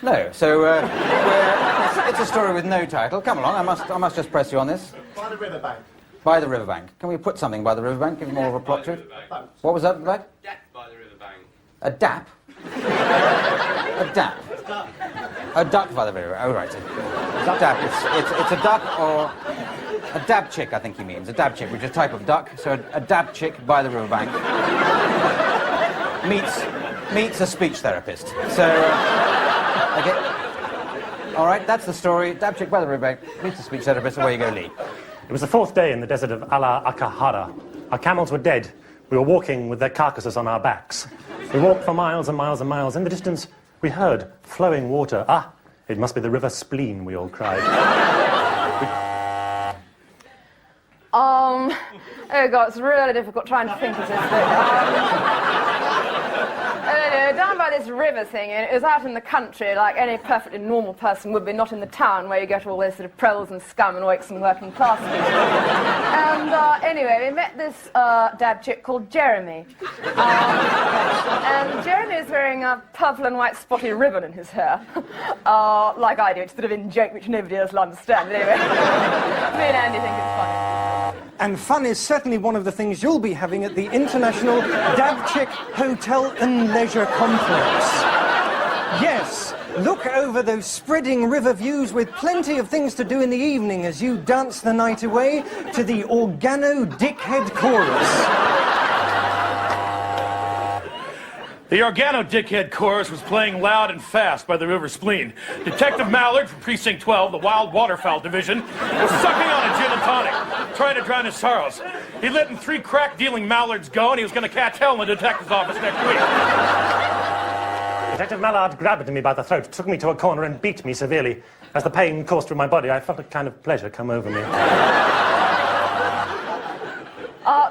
No. So it's a story with no title. Come along. I must just press you on this. By the riverbank. By the riverbank. Can we put something by the riverbank? Give more of a plot to it. What was that like? Dap by the riverbank. A dap. A dap. A duck by the river. Oh right. A dap. It's a duck or a dab chick. I think he means a dab chick, which is a type of duck. So a dab chick by the riverbank meets a speech therapist. So okay. All right. That's the story. Dab chick by the riverbank meets a speech therapist. Away you go, Lee. It was the fourth day in the desert of Ala Akahara. Our camels were dead. We were walking with their carcasses on our backs. We walked for miles and miles and miles. In the distance, we heard flowing water. Ah, it must be the river Spleen, we all cried. Oh God, it's really difficult trying to think of this bit. Down by this river thing, and it was out in the country like any perfectly normal person would be, not in the town where you get all those sort of proles and scum and wakes and working class people. And anyway, we met this dab chick called Jeremy. And Jeremy is wearing a purple and white spotty ribbon in his hair. Like I do, it's sort of in joke which nobody else will understand. But anyway, me and Andy think it's funny. And fun is certainly one of the things you'll be having at the International Dab Chick Hotel and Leisure Complex. Yes, look over those spreading river views with plenty of things to do in the evening as you dance the night away to the Organo Dickhead Chorus. The Organo Dickhead Chorus was playing loud and fast by the River Spleen. Detective Mallard from Precinct 12, the Wild Waterfowl Division, was sucking on a gin and tonic, trying to drown his sorrows. He let in 3 crack-dealing Mallards go, and he was going to catch hell in the detective's office next week. Detective Mallard grabbed me by the throat, took me to a corner and beat me severely. As the pain coursed through my body, I felt a kind of pleasure come over me.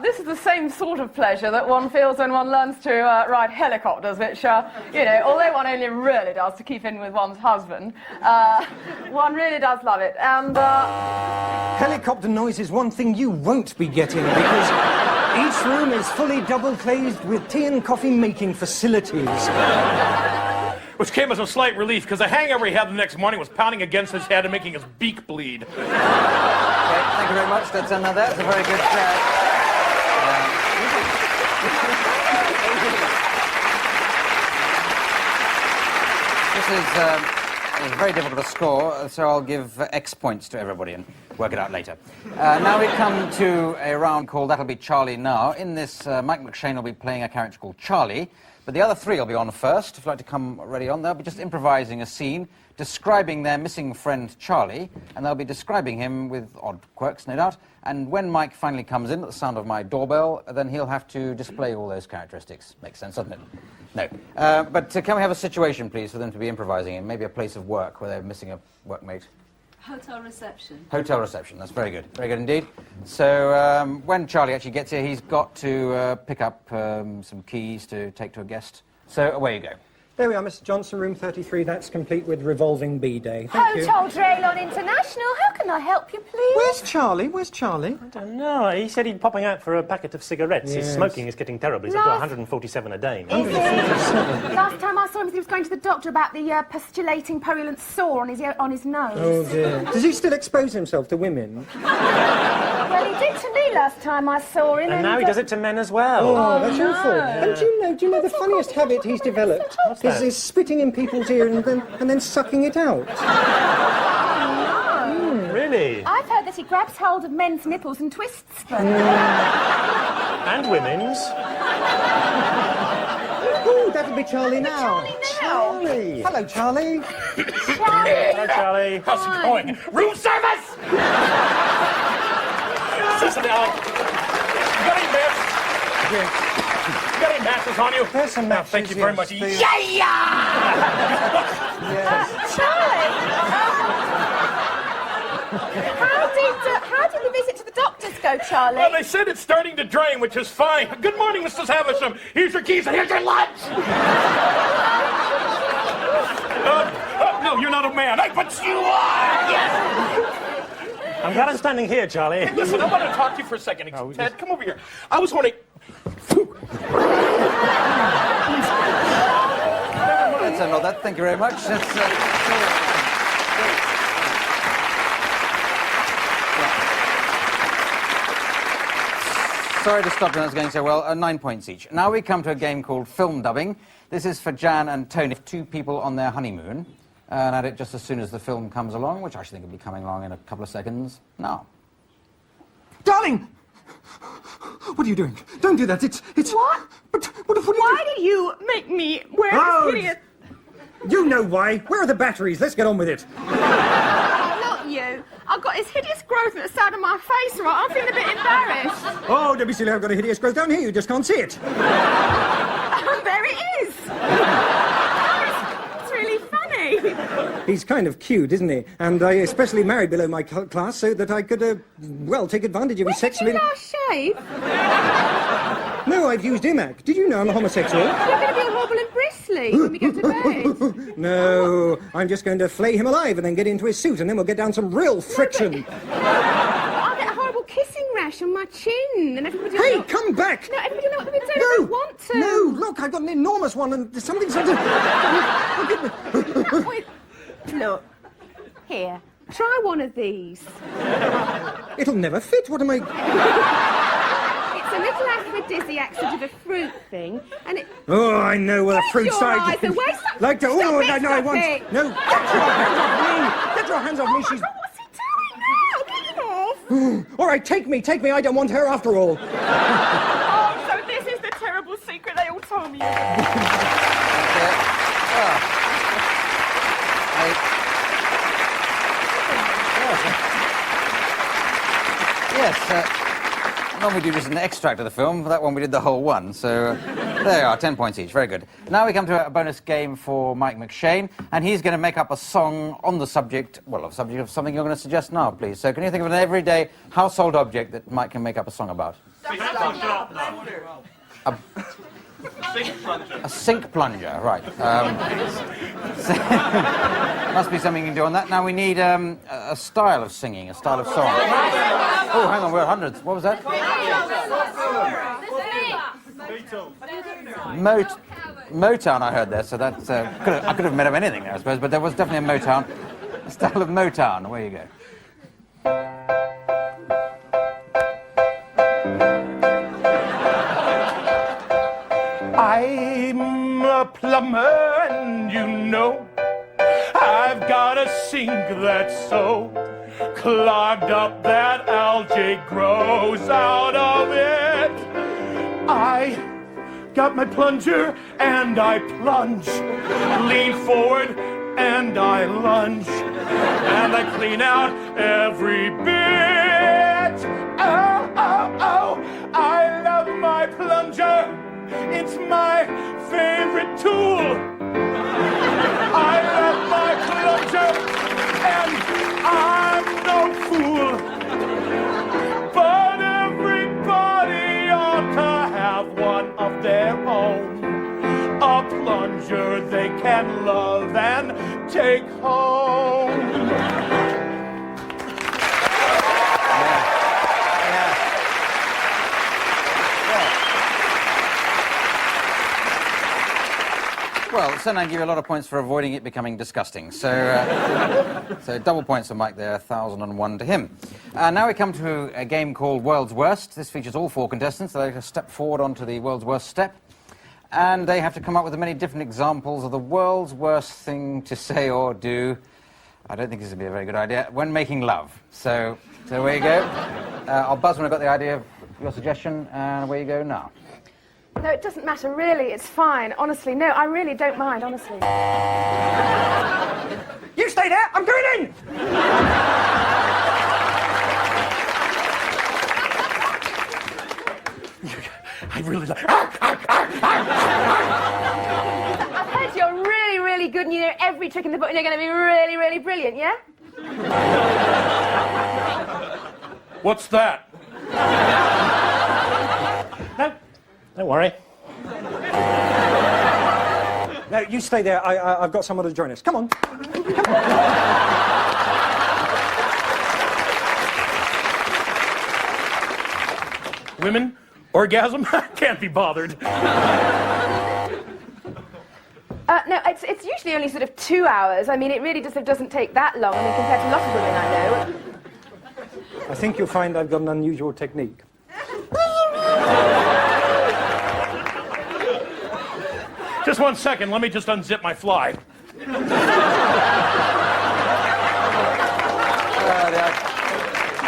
This is the same sort of pleasure that one feels when one learns to ride helicopters, which, although one only really does to keep in with one's husband, one really does love it. And Helicopter noise is one thing you won't be getting because each room is fully double-glazed with tea and coffee making facilities. Which came as a slight relief, because the hangover he had the next morning was pounding against his head and making his beak bleed. Okay, thank you very much. That's a very good... This is very difficult to score, so I'll give X points to everybody and work it out later. Now we come to a round called That'll Be Charlie Now. In this, Mike McShane will be playing a character called Charlie, but the other 3 will be on first. If you'd like to come ready on, they'll be just improvising a scene, describing their missing friend Charlie, and they'll be describing him with odd quirks, no doubt. And when Mike finally comes in at the sound of my doorbell, then he'll have to display all those characteristics. Makes sense, doesn't it? No. But can we have a situation, please, for them to be improvising in? Maybe a place of work where they're missing a workmate. Hotel reception. Hotel reception, that's very good. Very good indeed. So when Charlie actually gets here, he's got to pick up some keys to take to a guest. So away you go. There we are, Mr. Johnson, room 33. That's complete with revolving B-Day. Thank you. Hotel Draylon International, how can I help you, please? Where's Charlie? Where's Charlie? I don't know. He said he'd popping out for a packet of cigarettes. Yes. His smoking is getting terrible. He's up to 147 a day. Is it? Last time I saw him, he was going to the doctor about the pustulating purulent sore on his nose. Oh, dear. Does he still expose himself to women? Well, he did to me last time I saw him. And now he does it to men as well. Oh, that's awful. And do you know the funniest habit he's developed is spitting in people's ear and then sucking it out. Really? I've heard that he grabs hold of men's nipples and twists them. And women's. Ooh, that'll be Charlie now. Charlie. Hello, Charlie. Hello, Charlie. How's it going? Room service! Listen, Alan. You got any masks? Yes. You got any matches on you? There's some matches, Thank you very much. yes. Yes. Charlie! How did the visit to the doctors go, Charlie? Well, they said it's starting to drain, which is fine. Good morning, Mrs. Havisham. Here's your keys and here's your lunch. No, you're not a man. But you are! Yes! I'm glad I'm standing here, Charlie. Listen, I want to talk to you for a second. Ted, come over here. I was wondering... settle that. Thank you very much. Sorry to stop when it's going so well. 9 points each. Now we come to a game called film dubbing. This is for Jan and Tony, two people on their honeymoon. And at it just as soon as the film comes along, which I actually think will be coming along in a couple of seconds now. Darling! What are you doing? Don't do that. It's... What? But what are you Why did you make me wear this hideous... You know why. Where are the batteries? Let's get on with it. Not you. I've got this hideous growth at the side of my face, right? I'm feeling a bit embarrassed. Oh, don't be silly. I've got a hideous growth down here. You just can't see it. There it is. It's really funny. He's kind of cute, isn't he? And I especially married below my class so that I could, well, take advantage of his sexually... Did you last shave? No, I've used Imac. Did you know I'm a homosexual? You're going to be all hobble and bristly when we go to bed. No, I'm just going to flay him alive and then get into his suit and then we'll get down some real friction. I'll get a horrible kissing rash on my chin and everybody will... Hey, come back! No, everybody will know what they're doing. No! I don't want to. No, look, I've got an enormous one and there's something... Wait, look, here, try one of these. It'll never fit. What am I... It's a little aphrodisiac sort of a fruit thing, and it... Oh, I know where the fruit your side... eyes away, stop- Like to... stop Oh, it, no, I stop want... it. No, get your hands off me! Get your hands off me, Oh, she's... my God, what's he doing now? Get him off! All right, take me. I don't want her after all. Oh, so this is the terrible secret they all told me. Yes, normally we do just an extract of the film. For that one, we did the whole one. So there you are, 10 points each. Very good. Now we come to a bonus game for Mike McShane, and he's going to make up a song on the subject, well, of subject of something you're going to suggest now, please. So can you think of an everyday household object that Mike can make up a song about? A sink plunger, right. Must be something you can do on that. Now we need a style of singing, a style of song. Oh, hang on, we're at hundreds. What was that? Motown, I heard there, so that's... I could have made up anything there, I suppose, but there was definitely a Motown. A style of Motown. Where you go. I'm a plumber, and you know I've got a sink that's so clogged up that algae grows out of it. I got my plunger and I plunge, lean forward and I lunge, and I clean out every bit. Oh, oh, oh, I love my plunger. It's my favorite tool. I love my plunger, and I'm no fool. But everybody ought to have one of their own. A plunger they can love and take home. Well, certainly I give you a lot of points for avoiding it becoming disgusting. So, so double points for Mike there, 1,001 to him. Now we come to a game called World's Worst. This features all four contestants. They step forward onto the World's Worst step, and they have to come up with many different examples of the world's worst thing to say or do. I don't think this would be a very good idea, when making love. So away you go. I'll buzz when I've got the idea of your suggestion, and away you go now. No, it doesn't matter, really. It's fine. Honestly, no, I really don't mind, honestly. You stay there. I'm going in. I really like... I've heard you're really, really good and you know every trick in the book and you're going to be really, really brilliant, yeah? What's that? No, don't worry. No, you stay there. I've got someone to join us. Come on. Women? Orgasm? Can't be bothered. No, it's it's usually only sort of 2 hours. I mean, it really just doesn't take that long. I mean, compared to a lot of women I know. I think you'll find I've got an unusual technique. Just 1 second, let me just unzip my fly.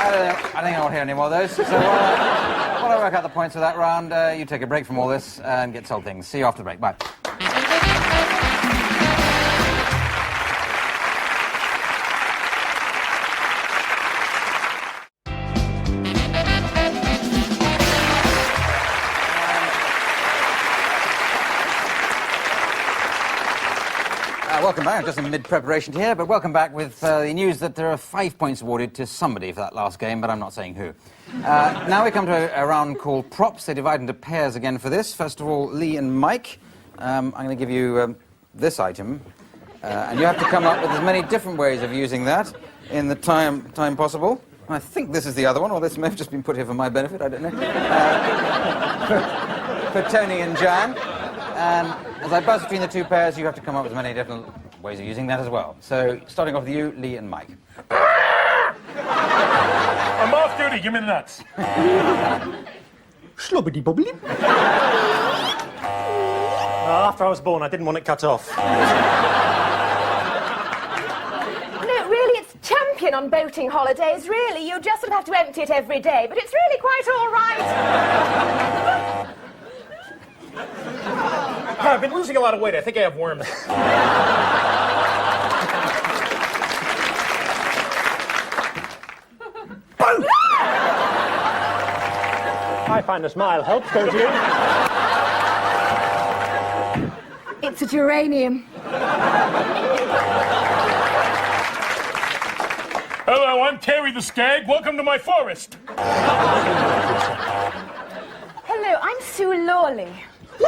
I think I won't hear any more of those. So while I work out the points of that round, you take a break from all this and get sold things. See you after the break. Bye. Welcome back. I'm just in mid-preparation here, but welcome back with the news that there are 5 points awarded to somebody for that last game, but I'm not saying who. Now we come to a round called props. They divide into pairs again for this. First of all, Lee and Mike. I'm going to give you this item, and you have to come up with as many different ways of using that in the time possible. I think this is the other one, or this may have just been put here for my benefit, I don't know. For Tony and Jan. And as I buzz between the two pairs, you have to come up with many different ways of using that as well. So, starting off with you, Lee and Mike. I'm off duty, give me the nuts. Schlobbity bobbly. After I was born, I didn't want it cut off. No, really, it's champion on boating holidays, really. You just have to empty it every day, but it's really quite all right. I've been losing a lot of weight. I think I have worms. I find a smile helps, don't you? It's a geranium. Hello, I'm Terry the Skag. Welcome to my forest. Hello, I'm Sue Lawley. Okay,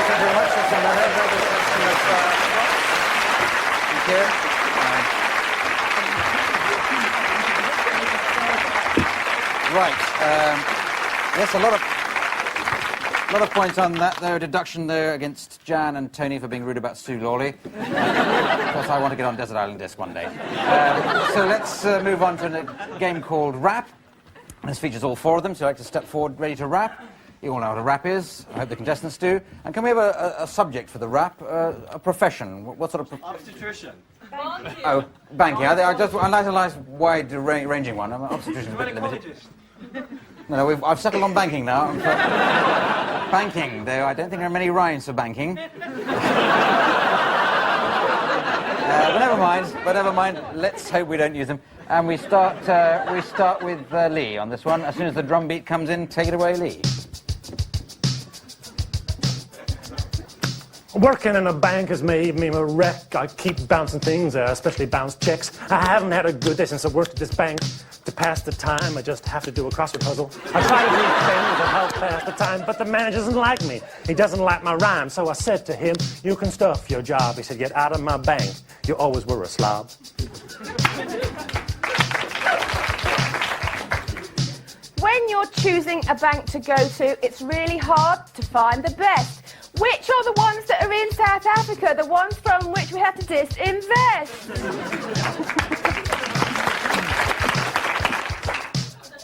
thank you very much. That's another very good question of thank you. Right. Yes, a lot of points on that. There, a deduction there against Jan and Tony for being rude about Sue Lawley. Because I want to get on Desert Island Disc one day. So let's move on to a game called Rap. This features all 4 of them, so I'd like to step forward, ready to rap. You all know what a rap is. I hope the contestants do. And can we have a subject for the rap? A profession? What sort of... Obstetrician. Banking. Oh, banking. I'd like a nice wide-ranging one. Obstetrician's a bit limited. No, I've settled on banking now. Banking, though I don't think there are many rhymes for banking. But never mind. Let's hope we don't use them. And we start with Lee on this one. As soon as the drum beat comes in, take it away, Lee. Working in a bank has made me a wreck. I keep bouncing things, especially bounce checks. I haven't had a good day since I worked at this bank. To pass the time, I just have to do a crossword puzzle. I try to do things that help pass the time, but the manager doesn't like me. He doesn't like my rhyme, so I said to him, "You can stuff your job." He said, "Get out of my bank. You always were a slob." When you're choosing a bank to go to, it's really hard to find the best. Which are the ones that are in South Africa, the ones from which we have to disinvest?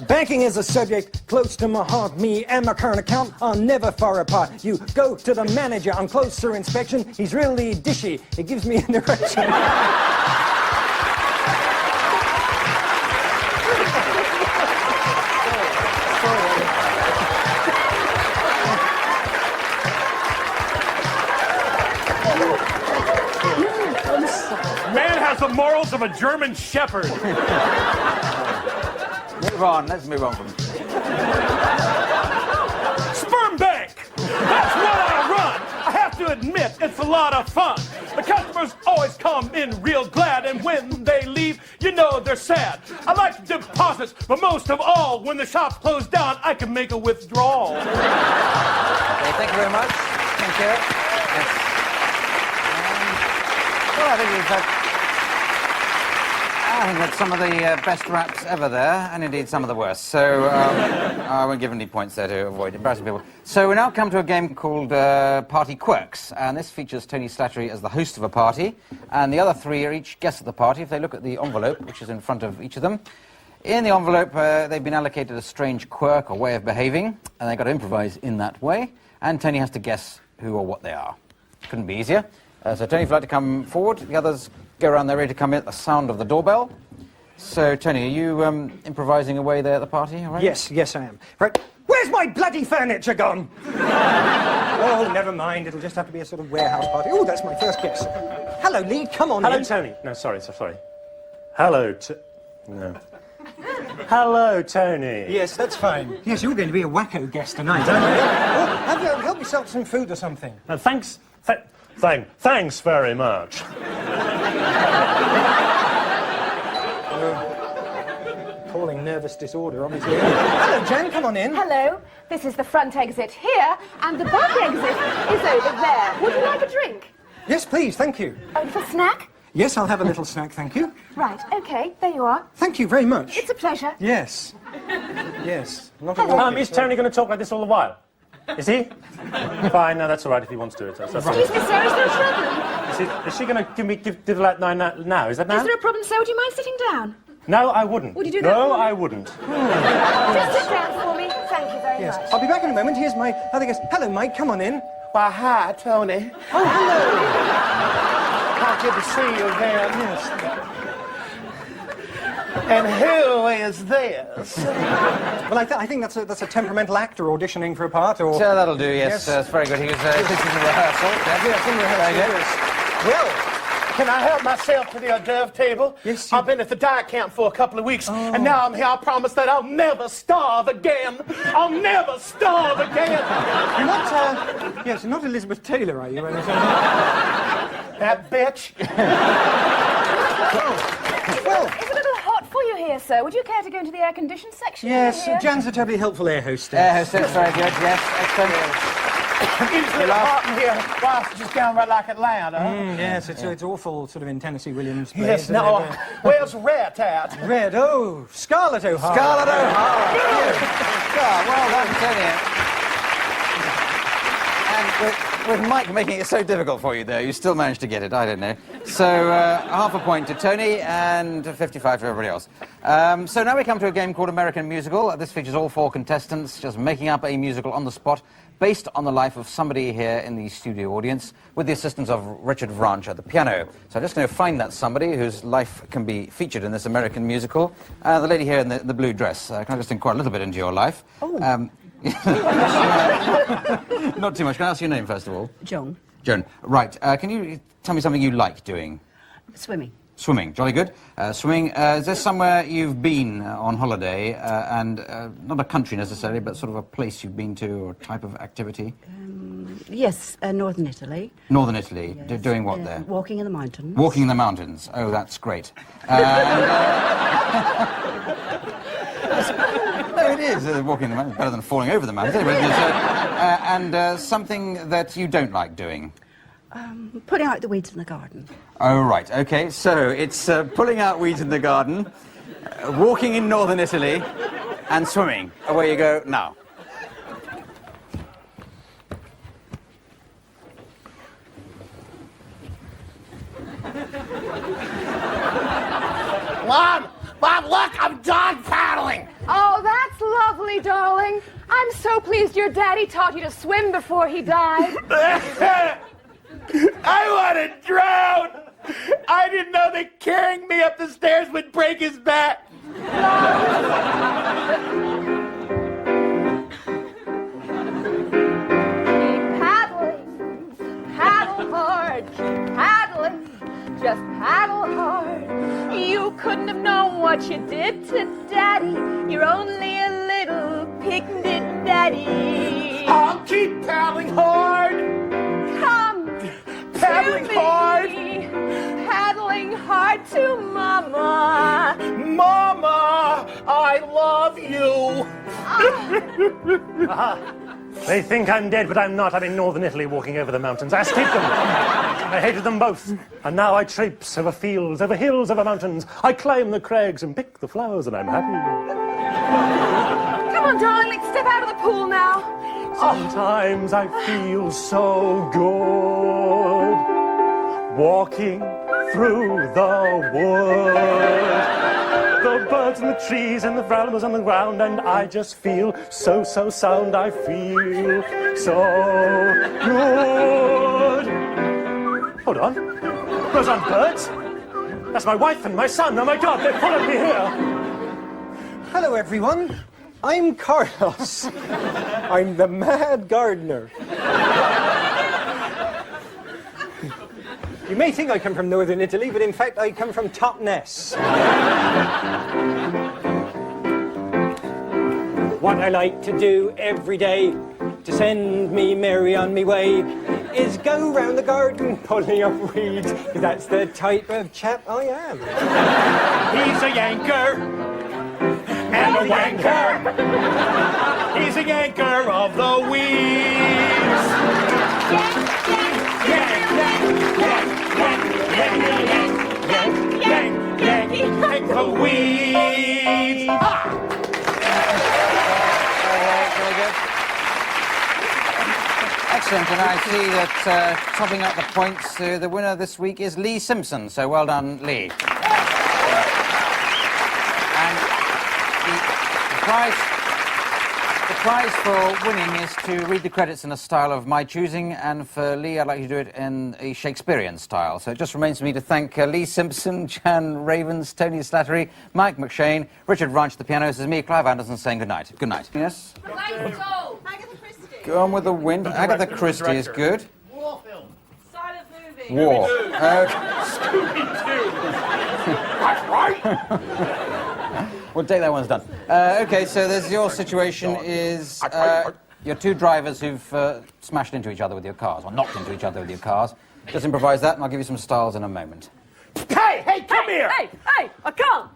Banking is a subject close to my heart. Me and my current account are never far apart. You go to the manager on closer inspection. He's really dishy. It gives me an erection. Man has the morals of a German shepherd. Move on. Let's move on from... Sperm bank. That's what I run. I have to admit, it's a lot of fun. The customers always come in real glad, and when they leave, you know they're sad. I like deposits, but most of all, when the shop's closed down, I can make a withdrawal. Okay, thank you very much. Thank you. Yes. Well, I think we've had... I think that's some of the best raps ever there, and indeed some of the worst. So I won't give any points there to avoid embarrassing people. So we now come to a game called Party Quirks, and this features Tony Slattery as the host of a party, and the other three are each guests at the party if they look at the envelope, which is in front of each of them. In the envelope, they've been allocated a strange quirk or way of behaving, and they've got to improvise in that way, and Tony has to guess who or what they are. Couldn't be easier. So Tony, if you'd like to come forward, the others go around there ready to come in at the sound of the doorbell. So, Tony, are you improvising away there at the party, all right? Yes, I am. Right, where's my bloody furniture gone? Oh, never mind, it'll just have to be a sort of warehouse party. Oh, that's my first guess. Hello, Lee, come on Hello, in. Tony. No, sorry. Hello, No. Hello, Tony. Yes, that's fine. Yes, you're going to be a wacko guest tonight, aren't you? Oh, help yourself some food or something. Thanks very much. Calling nervous disorder, obviously. Hello, Jan, come on in. Hello. This is the front exit here, and the back exit is over there. Would you like a drink? Yes, please, thank you. A little snack? Yes, I'll have a little snack, thank you. Right, okay, there you are. Thank you very much. It's a pleasure. Yes. Yes. Not at Hello. all. Is Tony going to talk like this all the while? Is he? Fine, no, that's all right if he wants to. That's Excuse me, sir, is there a problem? Is she going to give that now? Is that now? Is there a problem, sir? Would you mind sitting down? No, I wouldn't. Would you do that No, for me? I wouldn't. Just sit down for me. Thank you very Yes. much. I'll be back in a moment. Here's my other guest. Hello, Mike, come on in. Why, hi, Tony. Oh, hello. How good to see you again. Yes. And who is this? Well, I think that's a temperamental actor auditioning for a part, or... So that'll do, yes. Yes. It's very good. He was this is a rehearsal. Yes, in rehearsal, Very good. yes. Well, can I help myself to the hors d'oeuvre table? Yes, you- I've been at the diet camp for a couple of weeks, and now I'm here. I promise that I'll never starve again. I'll never starve again. You're not, yes, you're not Elizabeth Taylor, are you? Or anything? That bitch. Well, It's a little hot for you here, sir. Would you care to go into the air-conditioned section? yes, over here? Jan's a terribly helpful air hostess. Air hostess, very good, yes. Excellent. It's a little hot in here. Why, it's just downright like Atlanta. Huh? Yes, it's awful, sort of in Tennessee Williams' place. Yes, isn't no. it? Where's Rhett at? Red, oh, Scarlett O'Hara. Scarlett O'Hara. Yeah, well done, Tony. And with Mike making it so difficult for you there, you still managed to get it, I don't know. So, half a point to Tony and 55 to everybody else. So now we come to a game called American Musical. This features all four contestants just making up a musical on the spot based on the life of somebody here in the studio audience with the assistance of Richard Vranch at the piano. So I'm just going to find that somebody whose life can be featured in this American musical. The lady here in the blue dress. Can I just inquire a little bit into your life? Oh. Not too much. Can I ask your name, first of all? Joan. Joan. Right. Can you tell me something you like doing? Swimming. Swimming. Jolly good. Swimming. Is there somewhere you've been on holiday, and not a country necessarily, but sort of a place you've been to or type of activity? Yes, northern Italy. Northern Italy. Yes. Doing what there? Walking in the mountains. Walking in the mountains. Oh, that's great. No, it is. Walking in the mountains is better than falling over the mountains. Anyway, and something that you don't like doing? Putting out the weeds in the garden. Oh, right. OK, so it's pulling out weeds in the garden, walking in northern Italy, and swimming. Away you go now. Mom, look, I'm dog paddling. Oh, that's lovely, darling. I'm so pleased your daddy taught you to swim before he died. I want to drown. I didn't know that carrying me up the stairs would break his back. Keep paddling, paddle hard, keep paddling, just paddle hard. You couldn't have known what you did to Daddy. You're only a little pig-knit daddy. I'll keep paddling hard. Come Paddling to hard. me, paddling hard to Mama. Mama, I love you. They think I'm dead, but I'm not. I'm in northern Italy walking over the mountains. I escaped them. I hated them both. And now I traipse over fields, over hills, over mountains. I climb the crags and pick the flowers, and I'm happy. Come on, darling, let's step out of the pool now. Sometimes I feel so good walking through the wood. The birds and the trees and the flowers on the ground, and I just feel so sound. I feel so good. Hold on. Those aren't birds. That's my wife and my son. Oh my God, they followed me here. Hello, everyone. I'm Carlos. I'm the mad gardener. You may think I come from northern Italy, but in fact I come from Totnes. What I like to do every day to send me merry on me way is go round the garden pulling up weeds. That's the type of chap I am. He's a yanker and a wanker. He's a yanker of the weeds. Yank the weeds. Very good. Excellent, and I see that topping up the points, the winner this week is Lee Simpson, so well done, Lee. And the prize for winning is to read the credits in a style of my choosing, and for Lee, I'd like you to do it in a Shakespearean style. So it just remains for me to thank Lee Simpson, Jan Ravens, Tony Slattery, Mike McShane, Richard Ranch at the piano. This is me, Clive Anderson, saying good night. Good night. Yes? Agatha Christie. Go on with the wind. Agatha Christie is good. War film. Silent movie. War. Scooby-Doo. That's right. We'll take that one's done. Okay, so there's your situation is your two drivers who've smashed into each other with your cars, or knocked into each other with your cars. Just improvise that, and I'll give you some styles in a moment. Hey, come here. Hey, I can't.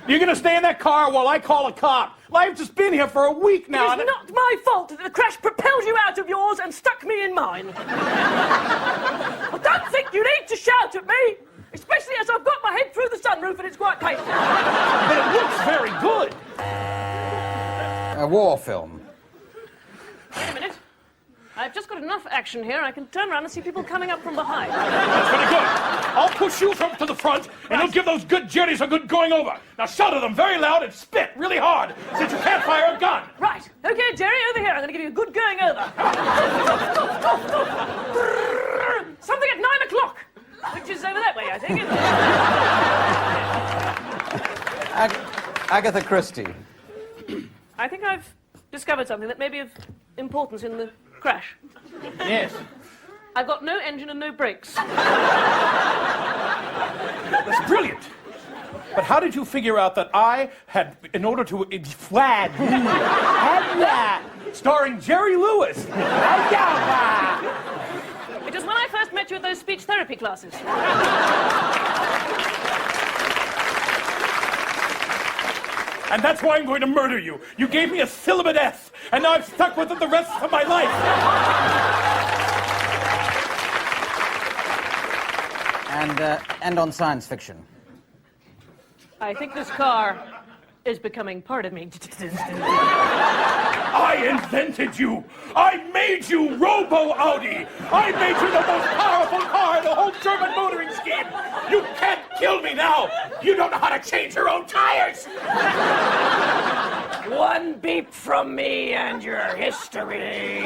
You're going to stay in that car while I call a cop. I've just been here for a week now. It is not my fault that the crash propelled you out of yours and stuck me in mine. I don't think you need to shout at me, especially as I've got my head through the sunroof and it's quite painful. But it looks very good. A war film. Wait a minute. I've just got enough action here, I can turn around and see people coming up from behind. That's pretty good. I'll push you up to the front, and you'll give those good Jerrys a good going over. Now shout at them very loud and spit really hard, since you can't fire a gun. Right. Okay, Jerry, over here. I'm going to give you a good going over. Something at 9 o'clock, which is over that way, I think. Agatha Christie. I think I've discovered something that may be of importance in the crash. Yes. I've got no engine and no brakes. That's brilliant. But how did you figure out that I had, in order to flag, starring Jerry Lewis? It was when I first met you at those speech therapy classes. And that's why I'm going to murder you. You gave me a syllabate S, and now I'm stuck with it the rest of my life. And end on science fiction. I think this car is becoming part of me. I invented you. I made you Robo Audi. I made you the most powerful car in the whole German motoring scheme. You can't kill me now. You don't know how to change your own tires. One beep from me and your history.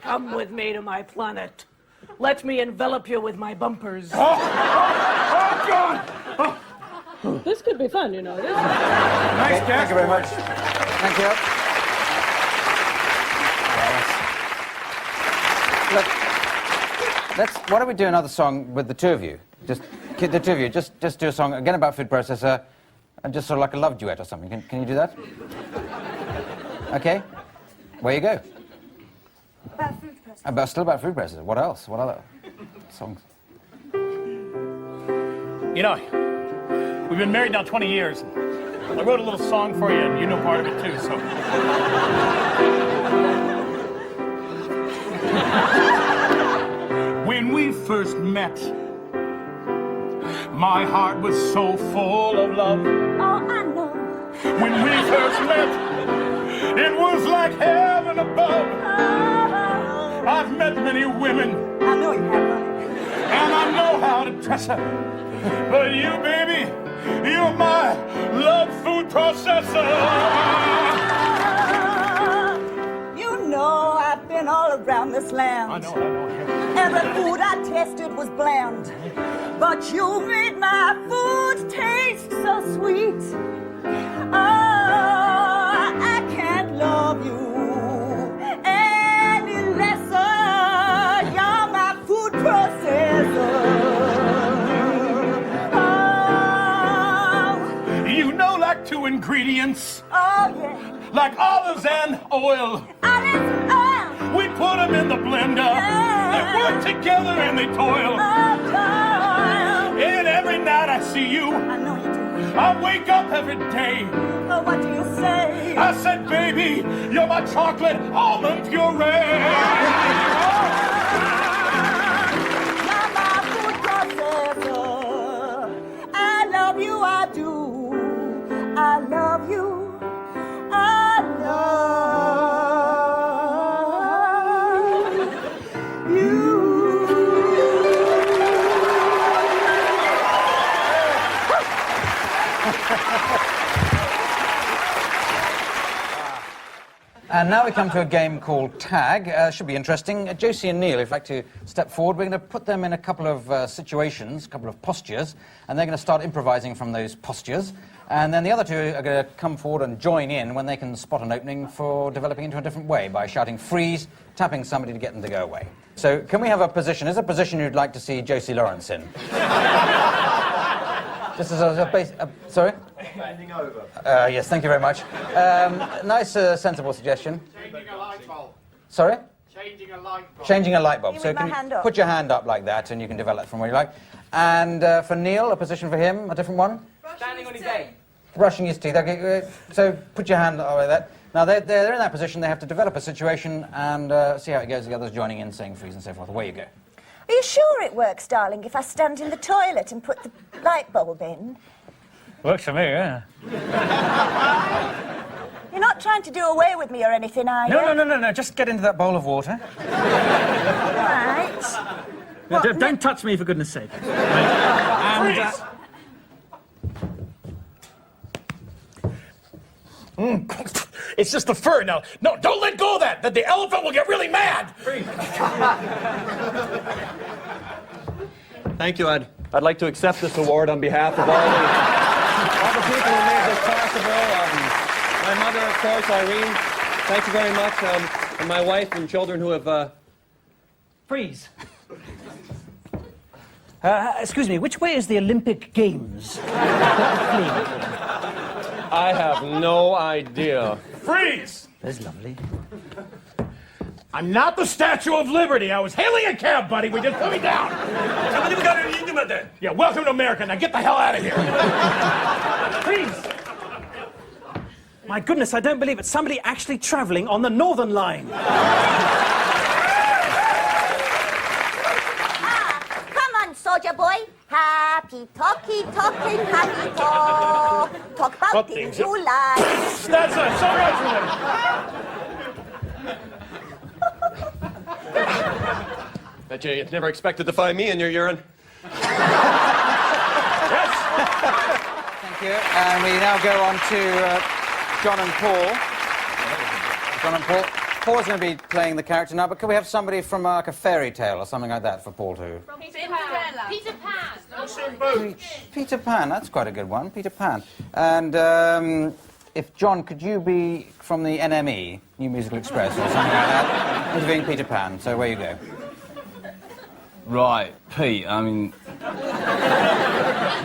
Come with me to my planet. Let me envelop you with my bumpers. Oh God. This could be fun, you know. Nice, Okay, thank you very much. Thank you. Look, why don't we do another song with the two of you? Just do a song again about food processor, and just sort of like a love duet or something. Can you do that? Okay. Where you go? About food processor. Still about food processor. What else? What other songs? You know, we've been married now 20 years. I wrote a little song for you, and you know part of it too, so. When we first met, my heart was so full of love. Oh, I know. When we first met, it was like heaven above. Oh, I've met many women, I know you have, honey. and I know how to dress her. But you, baby, you're my love food processor. You know I've been all around this land. I know. Every food I tasted was bland. But you made my food taste so sweet. Oh, I can't love you any lesser. You're my food processor. Oh, You know, like 2 ingredients, oh yeah. like olives and oil. Olive oil. We put them in the blender. They work together and they toil. Oh, And every night I see you, I know you do. I wake up every day. Oh, what do you say? I said, baby, you're my chocolate almond puree. You're my food processor. I love you, I do. I love you. I love you. And now we come to a game called Tag. Should be interesting. Josie and Neil, if you'd like to step forward, we're going to put them in a couple of situations, a couple of postures, and they're going to start improvising from those postures. And then the other two are going to come forward and join in when they can spot an opening for developing into a different way by shouting freeze, tapping somebody to get them to go away. So can we have a position? Is there a position you'd like to see Josie Lawrence in? This is a base... sorry? Bending over. Yes, thank you very much. Nice, sensible suggestion. Changing a light bulb. Sorry? Changing a light bulb. Changing a light bulb. Give So me my can you hand up. put your hand up like that and you can develop from where you like. And for Neil, a position for him, a different one? Standing on his head. Brushing his teeth. Okay, so put your hand up like that. Now, they're in that position. They have to develop a situation and see how it goes. The others joining in, saying freeze and so forth. Away you go. Are you sure it works, darling, if I stand in the toilet and put the light bulb in? Works for me, yeah. You're not trying to do away with me or anything, are you? No. Just get into that bowl of water. Right. Don't touch me, for goodness sake. Freeze! It's just the fur. No, don't let go of that. The elephant will get really mad. Thank you, Ed. I'd like to accept this award on behalf of all the people who made this possible. My mother, of course, Irene. Thank you very much. And my wife and children who have... Freeze. Excuse me, which way is the Olympic Games? I have no idea. Freeze! That's lovely. I'm not the Statue of Liberty. I was hailing a cab, buddy. We just put me down. Yeah, welcome to America. Now get the hell out of here. Freeze! My goodness, I don't believe it. Somebody actually travelling on the Northern Line. Come on, soldier boy. Happy talking, happy talk. Talk about What things things? you like. That's it. So right, Bet you never expected to find me in your urine. Thank you. And we now go on to John and Paul. John and Paul. Paul's going to be playing the character now, but could we have somebody from like a fairy tale or something like that for Paul to... Cinderella. Peter Pan. Peter Pan, that's quite a good one, Peter Pan. And if John, could you be from the NME, New Musical Express, or something like that? Interviewing Peter Pan, so where you go. Right, Pete, I mean,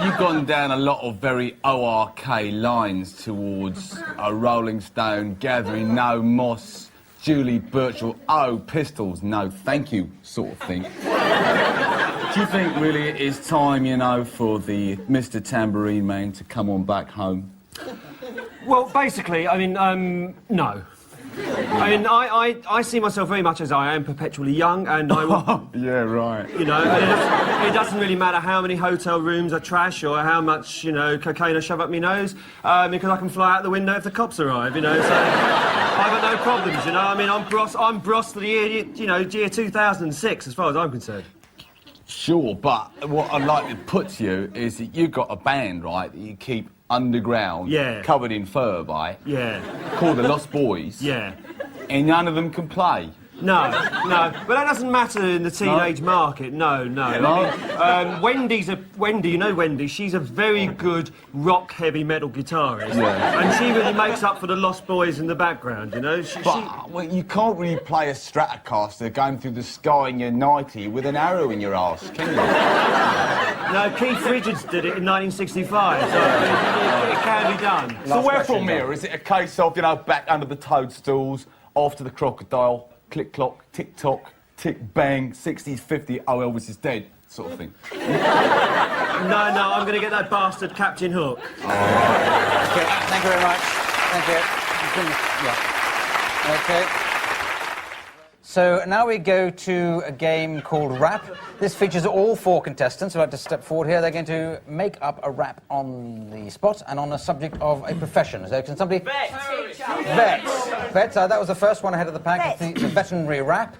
you've gone down a lot of very ORK lines towards a Rolling Stone, Gathering No Moss, Julie Burchill, oh, Pistols, no thank you, sort of thing. Do you think really it is time, you know, for the Mr. Tambourine Man to come on back home? Well, basically, I mean, no. I mean, I see myself very much as I am, perpetually young, and I will... Yeah, right. You know, and it doesn't really matter how many hotel rooms I trash or how much, you know, cocaine I shove up my nose, because I can fly out the window if the cops arrive, you know, so... I've got no problems, you know. I mean, I'm Bros for the year 2006, as far as I'm concerned. Sure, but what I'd like to put to you is that you've got a band, right, that you keep underground, yeah, covered in fur, right? Yeah. Called the Lost Boys. Yeah. And none of them can play. No, but that doesn't matter in the teenage market. No. I mean, Wendy, you know Wendy. She's a very good rock heavy metal guitarist, and she really makes up for the Lost Boys in the background. You know, well, you can't really play a Stratocaster going through the sky in your 90 with an arrow in your arse, can you? No, Keith Richards did it in 1965, so it can be done. So where from here? Is it a case of, you know, back under the toadstools, off to the crocodile, click clock, tick tock, tick bang, 60s, 50s, oh Elvis is dead, sort of thing? No, I'm going to get that bastard Captain Hook. Oh. Okay, thank you very much. Thank you. Yeah. Okay. So now we go to a game called Rap. This features all 4 contestants who like to step forward here. They're going to make up a rap on the spot and on a subject of a profession. So can somebody... Vets. That was the first one ahead of the pack. The veterinary rap.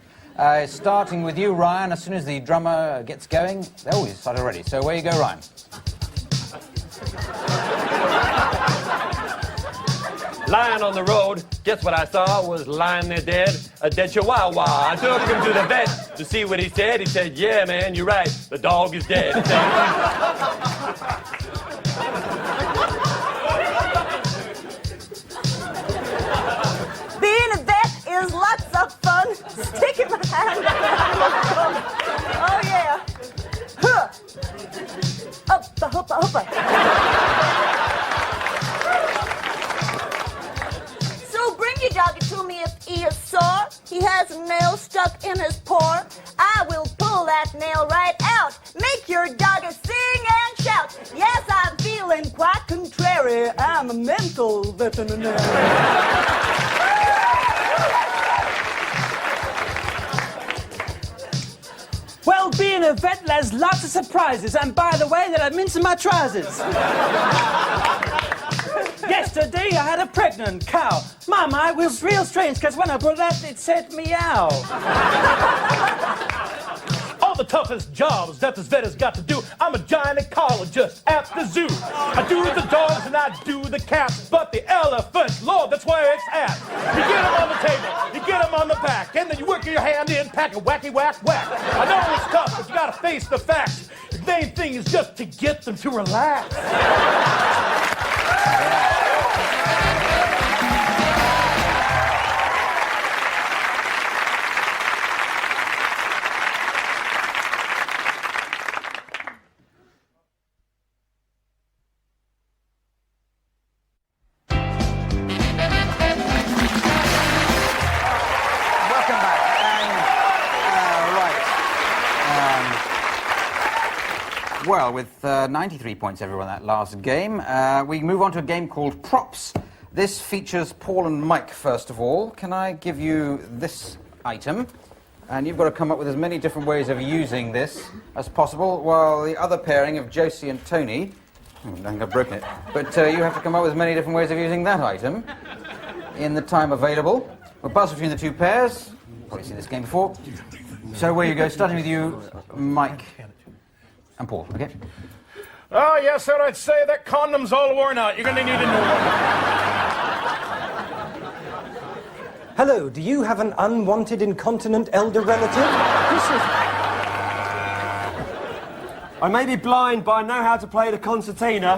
Starting with you, Ryan. As soon as the drummer gets going... Oh, he's started already. So where you go, Ryan? Lying on the road, guess what I saw was lying there dead, a dead chihuahua. I took him to the vet to see what he said. He said, yeah, man, you're right, the dog is dead. Being a vet is lots of fun. Sticking my hand up. Oh, yeah. Huh. Uppa, huppa, huppa. Bring your doggy to me if he is sore. He has a nail stuck in his paw. I will pull that nail right out. Make your doggy sing and shout. Yes, I'm feeling quite contrary. I'm a mental veterinarian. Well, being a vet has lots of surprises, and by the way, that I'm into my trousers. Yesterday, I had a pregnant cow. Mama, it was real strange, because when I brought it out, it said meow. All the toughest jobs that this vet has got to do. I'm a gynecologist at the zoo. I do the dogs and I do the cats, but the elephants, Lord, that's where it's at. You get them on the table, you get them on the back, and then you work your hand in, pack a wacky whack whack. I know it's tough, but you gotta face the facts. The main thing is just to get them to relax. Well, with 93 points everyone that last game, we move on to a game called Props. This features Paul and Mike, first of all. Can I give you this item? And you've got to come up with as many different ways of using this as possible, while the other pairing of Josie and Tony... I think I've broken it. But you have to come up with as many different ways of using that item in the time available. We'll buzz between the 2 pairs. You've probably seen this game before. So where you go, starting with you, Mike. And Paul, okay? Oh, yes, sir, I'd say that condom's all worn out. You're going to need a new one. Hello, do you have an unwanted incontinent elder relative? I may be blind, but I know how to play the concertina.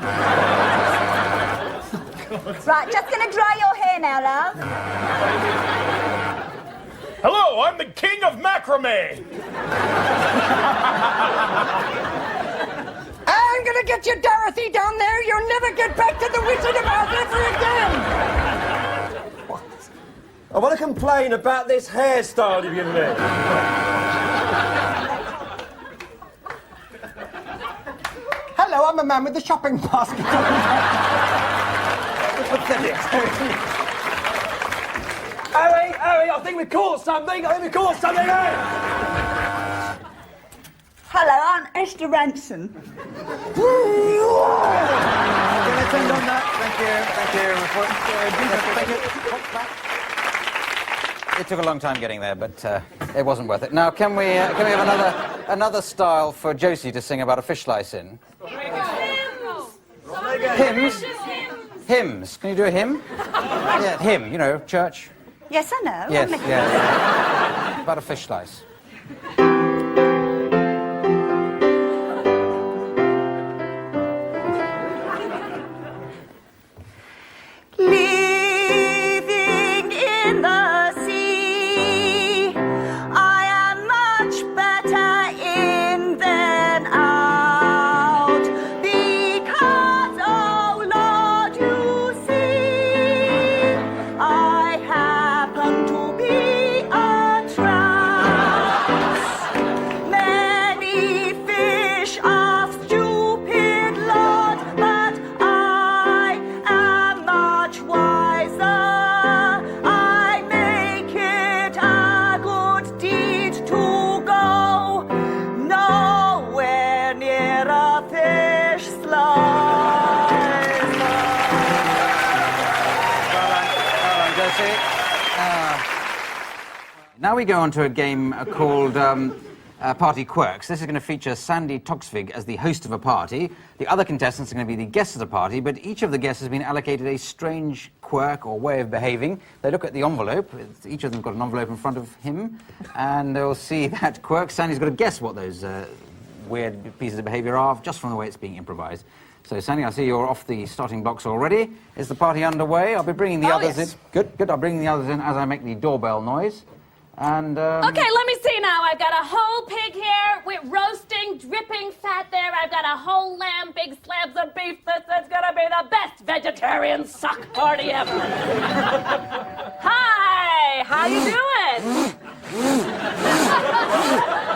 Right, just gonna dry your hair now, love. Hello, I'm the king of macrame. I'm gonna get you, Dorothy, down there. You'll never get back to the Wizard of Oz ever again. I want to complain about this hairstyle you've given me. Hello, I'm a man with a shopping basket. pathetic. Harry, I think we caught something. Hey! Hello, I'm Esther Ranson. Okay, let's end on that. Thank you. It took a long time getting there, but it wasn't worth it. Now, can we have another style for Josie to sing about a fish slice in? Hymns? Hymns. Can you do a hymn? Yeah, hymn, you know, church. Yes, I know. Yes, yes. About a fish slice. Living in the sea, I am much better in than out, because, oh Lord, you see, I happen to be a trout. Many fish are stupid, Lord, but I am much wiser. I make it a good deed to go nowhere near a fish slice. Well done, Josie. Now we go on to a game called Party Quirks. This is going to feature Sandy Toksvig as the host of a party. The other contestants are going to be the guests of the party, but each of the guests has been allocated a strange quirk or way of behaving. They look at the envelope. Each of them got an envelope in front of him, and they'll see that quirk. Sandy's got to guess what those weird pieces of behaviour are, just from the way it's being improvised. So, Sandy, I see you're off the starting blocks already. Is the party underway? I'll be bringing the others in. Good. I'll bring the others in as I make the doorbell noise. And, Okay, let me see now. I've got a whole pig here with roasting, dripping fat there. I've got a whole lamb, big slabs of beef. This is gonna be the best vegetarian suck party ever. Hi, how you doing?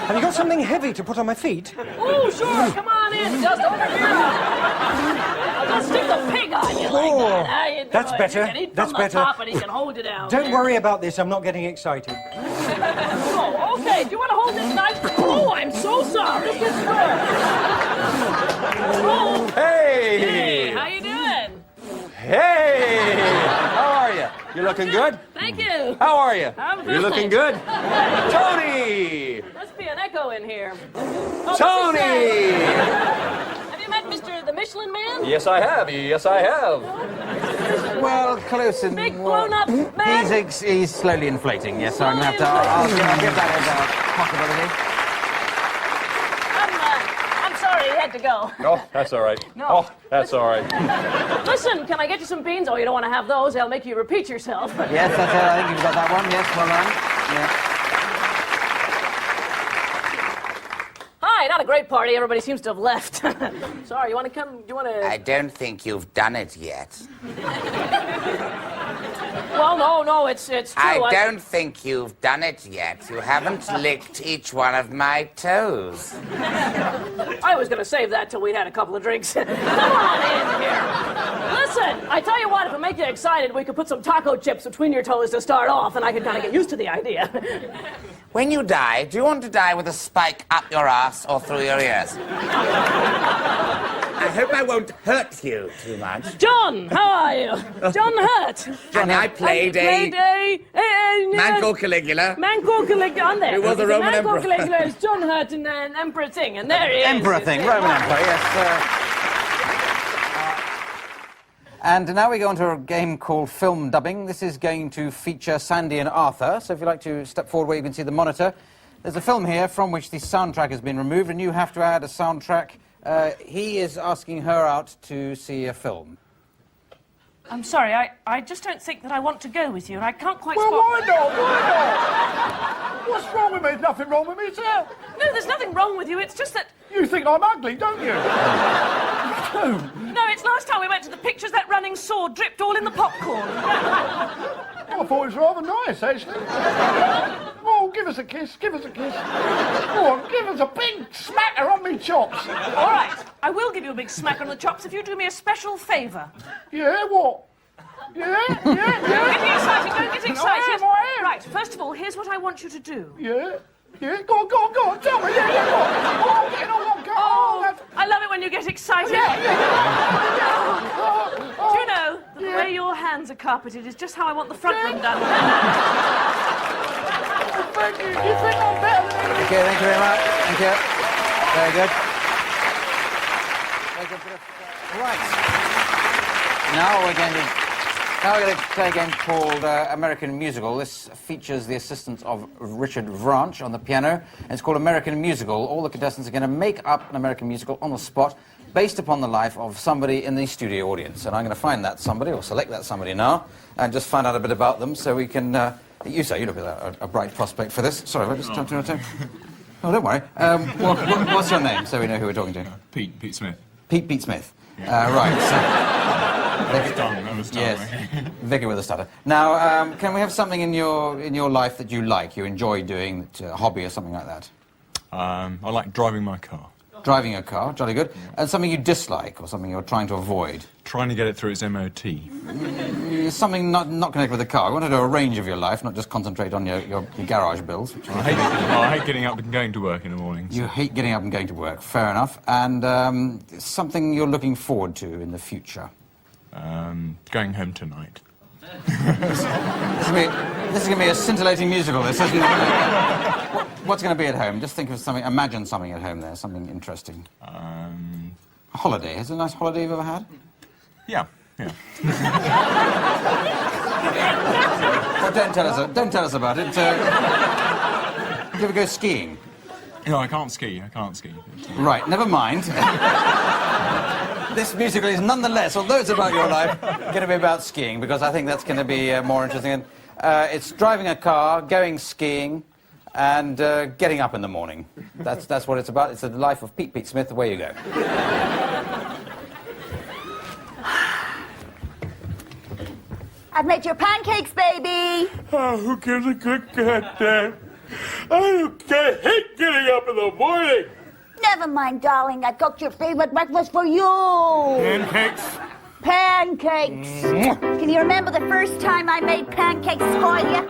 Have you got something heavy to put on my feet? Oh, sure, come on in, just over here. I'll just stick the pig on you like that. How you doing? That's better. You can eat That's from better. the top and he can hold it down. Don't there. worry about this, I'm not getting excited. Oh, okay. Do you want to hold this knife? Oh, I'm so sorry. Oh. Hey! Hey, how you doing? Hey! How are you? You looking good? Thank you. How are you? I'm You looking good? Tony! Must be an echo in here. Oh, Tony! Have you met Mr. the Michelin Man? Yes, I have. Yes, I have. well, close and... Big blown-up man? He's slowly inflating, yes, so I'm going to have to... I'll give that as a possibility. I'm sorry, he had to go. Oh, that's all right. No. Oh, that's all right. Listen, can I get you some beans? Oh, you don't want to have those. They'll make you repeat yourself. Yes, that's it. I think you've got that one. Yes, well done. Yeah. Hi, not a great party. Everybody seems to have left. Sorry, you want to come? Do you want to... I don't think you've done it yet. Well, no, it's true. I don't think you've done it yet. You haven't licked each one of my toes. I was going to save that till we had a couple of drinks. Come on in here. Listen, I tell you what, if it make you excited, we could put some taco chips between your toes to start off, and I could kind of get used to the idea. When you die, do you want to die with a spike up your ass or through your ears? I hope I won't hurt you too much. John, how are you? John Hurt. And I played a man called Caligula. Man called Caligula. On there. Who was a Roman man called emperor. Caligula is John Hurt and Emperor Thing, and there he is. Emperor Thing, Roman Emperor, yes. And now we go on to a game called Film Dubbing. This is going to feature Sandy and Arthur. So if you'd like to step forward where you can see the monitor. There's a film here from which the soundtrack has been removed, and you have to add a soundtrack. He is asking her out to see a film. I'm sorry, I just don't think that I want to go with you, and I can't quite Well, spot... why not? Why not? What's wrong with me? There's nothing wrong with me, sir. No, there's nothing wrong with you, it's just that... You think I'm ugly, don't you? No, it's last time we went to the pictures, that running sword dripped all in the popcorn. I thought it was rather nice, actually. Oh, give us a kiss, give us a kiss. Go on, give us a big smacker on me chops. All right, I will give you a big smack on the chops if you do me a special favour. Yeah, what? Yeah. Don't get excited, don't get excited. No, I am. Right, first of all, here's what I want you to do. Yeah. Go on, tell me. Yeah, go on. Oh, I love it when you get excited. Do you know that the way your hands are carpeted is just how I want the front room done? Thank you. You think I'm better than anything? Okay, thank you very much. Thank you. Very good. Right. Now we're going to play a game called American Musical. This features the assistance of Richard Vranch on the piano. And it's called American Musical. All the contestants are going to make up an American musical on the spot based upon the life of somebody in the studio audience. And I'm going to find that somebody, or select that somebody now, and just find out a bit about them so we can... you look at a bright prospect for this. Sorry, I just jumped in on time. Oh, don't worry. What's your name, so we know who we're talking to? Pete Smith. Pete Smith. Right. So, That was done. Yes, Vicky with a stutter. Now, can we have something in your life that you like, you enjoy doing, a hobby or something like that? I like driving my car. Driving a car, jolly good. Yeah. And something you dislike or something you're trying to avoid? Trying to get it through its MOT. Something not connected with the car. I want to do a range of your life, not just concentrate on your garage bills. I hate getting up and going to work in the mornings. You hate getting up and going to work, fair enough. And something you're looking forward to in the future? Going home tonight. This is going to be a scintillating musical, this, isn't it? What's going to be at home? Just think of something, imagine something at home there, something interesting. A holiday. Is it a nice holiday you've ever had? Yeah. Well, don't tell us about it. Do you ever go skiing? No, I can't ski. Right, never mind. This musical is nonetheless, although it's about your life, going to be about skiing, because I think that's going to be more interesting. It's driving a car, going skiing, and getting up in the morning. That's what it's about. It's the life of Pete Smith. Away you go. I've made your pancakes, baby. Oh, who gives a good goddamn? I hate getting up in the morning. Never mind, darling. I cooked your favorite breakfast for you. Pancakes? Pancakes. Can you remember the first time I made pancakes for you?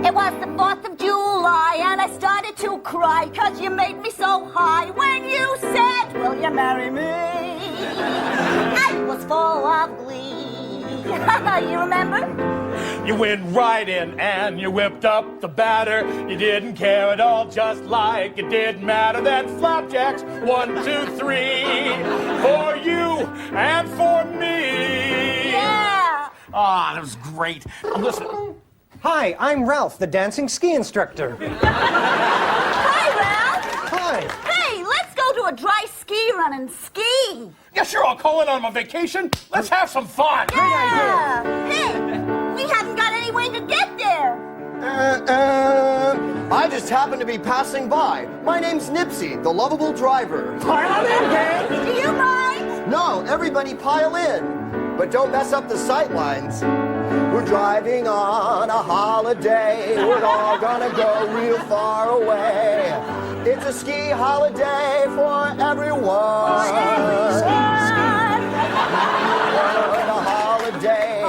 It was the 4th of July, and I started to cry, 'cause you made me so high when you said, will you marry me? I was full of glee. You remember? You went right in and you whipped up the batter. You didn't care at all, just like it didn't matter. Then flapjacks, 1, 2, 3, for you and for me. Yeah. Ah, that was great. Listen. Hi, I'm Ralph, the dancing ski instructor. Hi, Ralph. Hi. Hey, let's go to a dry ski run and ski. Yeah, sure, I'll call in on my vacation. Let's have some fun. Yeah. Hey, we haven't got any way to get there. I just happened to be passing by. My name's Nipsey, the lovable driver. Pile in, gang. Do you mind? No, everybody pile in. But don't mess up the sight lines. We're driving on a holiday. We're all gonna go real far away. It's a ski holiday for everyone. A holiday.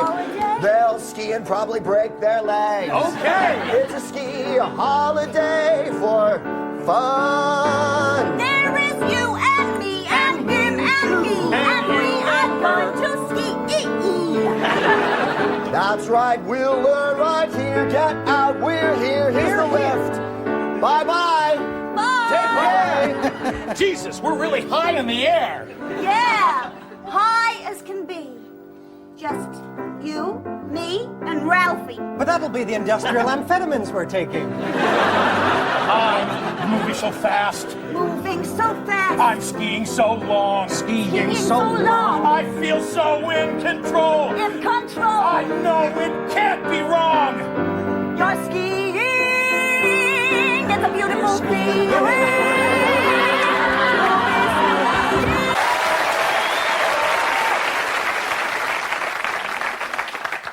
They'll ski and probably break their legs. Okay. It's a ski holiday for fun. There is you and me and him and me. And we are going to ski. That's right, we'll learn right here. Get out, we're here. Here's the lift. Bye-bye. Bye. Take care. Jesus, we're really high in the air. Yeah, high as can be. Just you, me, and Ralphie. But that'll be the industrial amphetamines we're taking. I'm moving so fast. Moving so fast. I'm skiing so long. Skiing so long. I feel so in control. In control. I know it can't be wrong. You're skiing. It's a beautiful feeling.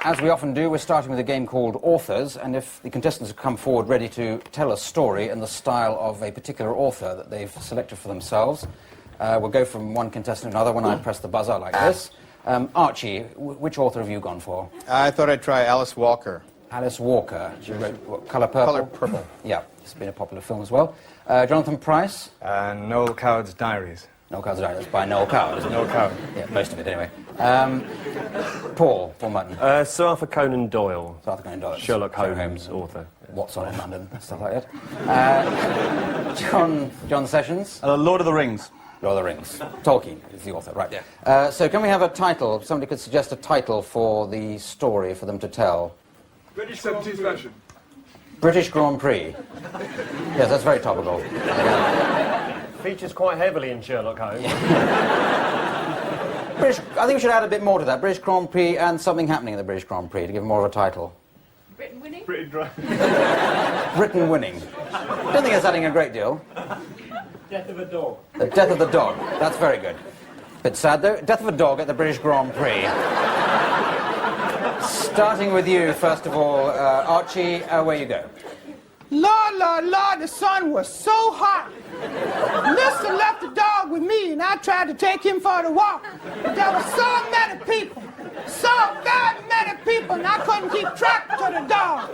As we often do, we're starting with a game called Authors, and if the contestants have come forward ready to tell a story in the style of a particular author that they've selected for themselves, we'll go from one contestant to another. When I press the buzzer like this, Archie, which author have you gone for? I thought I'd try Alice Walker. Alice Walker. She wrote what, Colour Purple? Colour Purple. Yeah, it's been a popular film as well. Jonathan Pryce? Noel Coward's Diaries. Noel Coward's Diaries, by Noel Coward, isn't it? Noel Coward. Yeah, most of it anyway. Paul Mutton. Sir Arthur Conan Doyle. Sir Arthur Conan Doyle. Sherlock Holmes author. What's on in London, stuff like that. John Sessions. Lord of the Rings. Lord of the Rings. Tolkien is the author, right. Yeah. So can we have a title? Somebody could suggest a title for the story for them to tell. British 70s version. British Grand Prix. Yes, that's very topical. Features quite heavily in Sherlock Holmes. I think we should add a bit more to that. British Grand Prix and something happening in the British Grand Prix to give more of a title. Britain winning? Britain dry. Britain winning. I don't think that's adding a great deal. Death of a dog. The death of the dog. That's very good. Bit sad though. Death of a dog at the British Grand Prix. Starting with you, first of all, Archie, where you go? Lord, the sun was so hot. Mister left the dog with me, and I tried to take him for a walk. But there were so many people, and I couldn't keep track to the dog.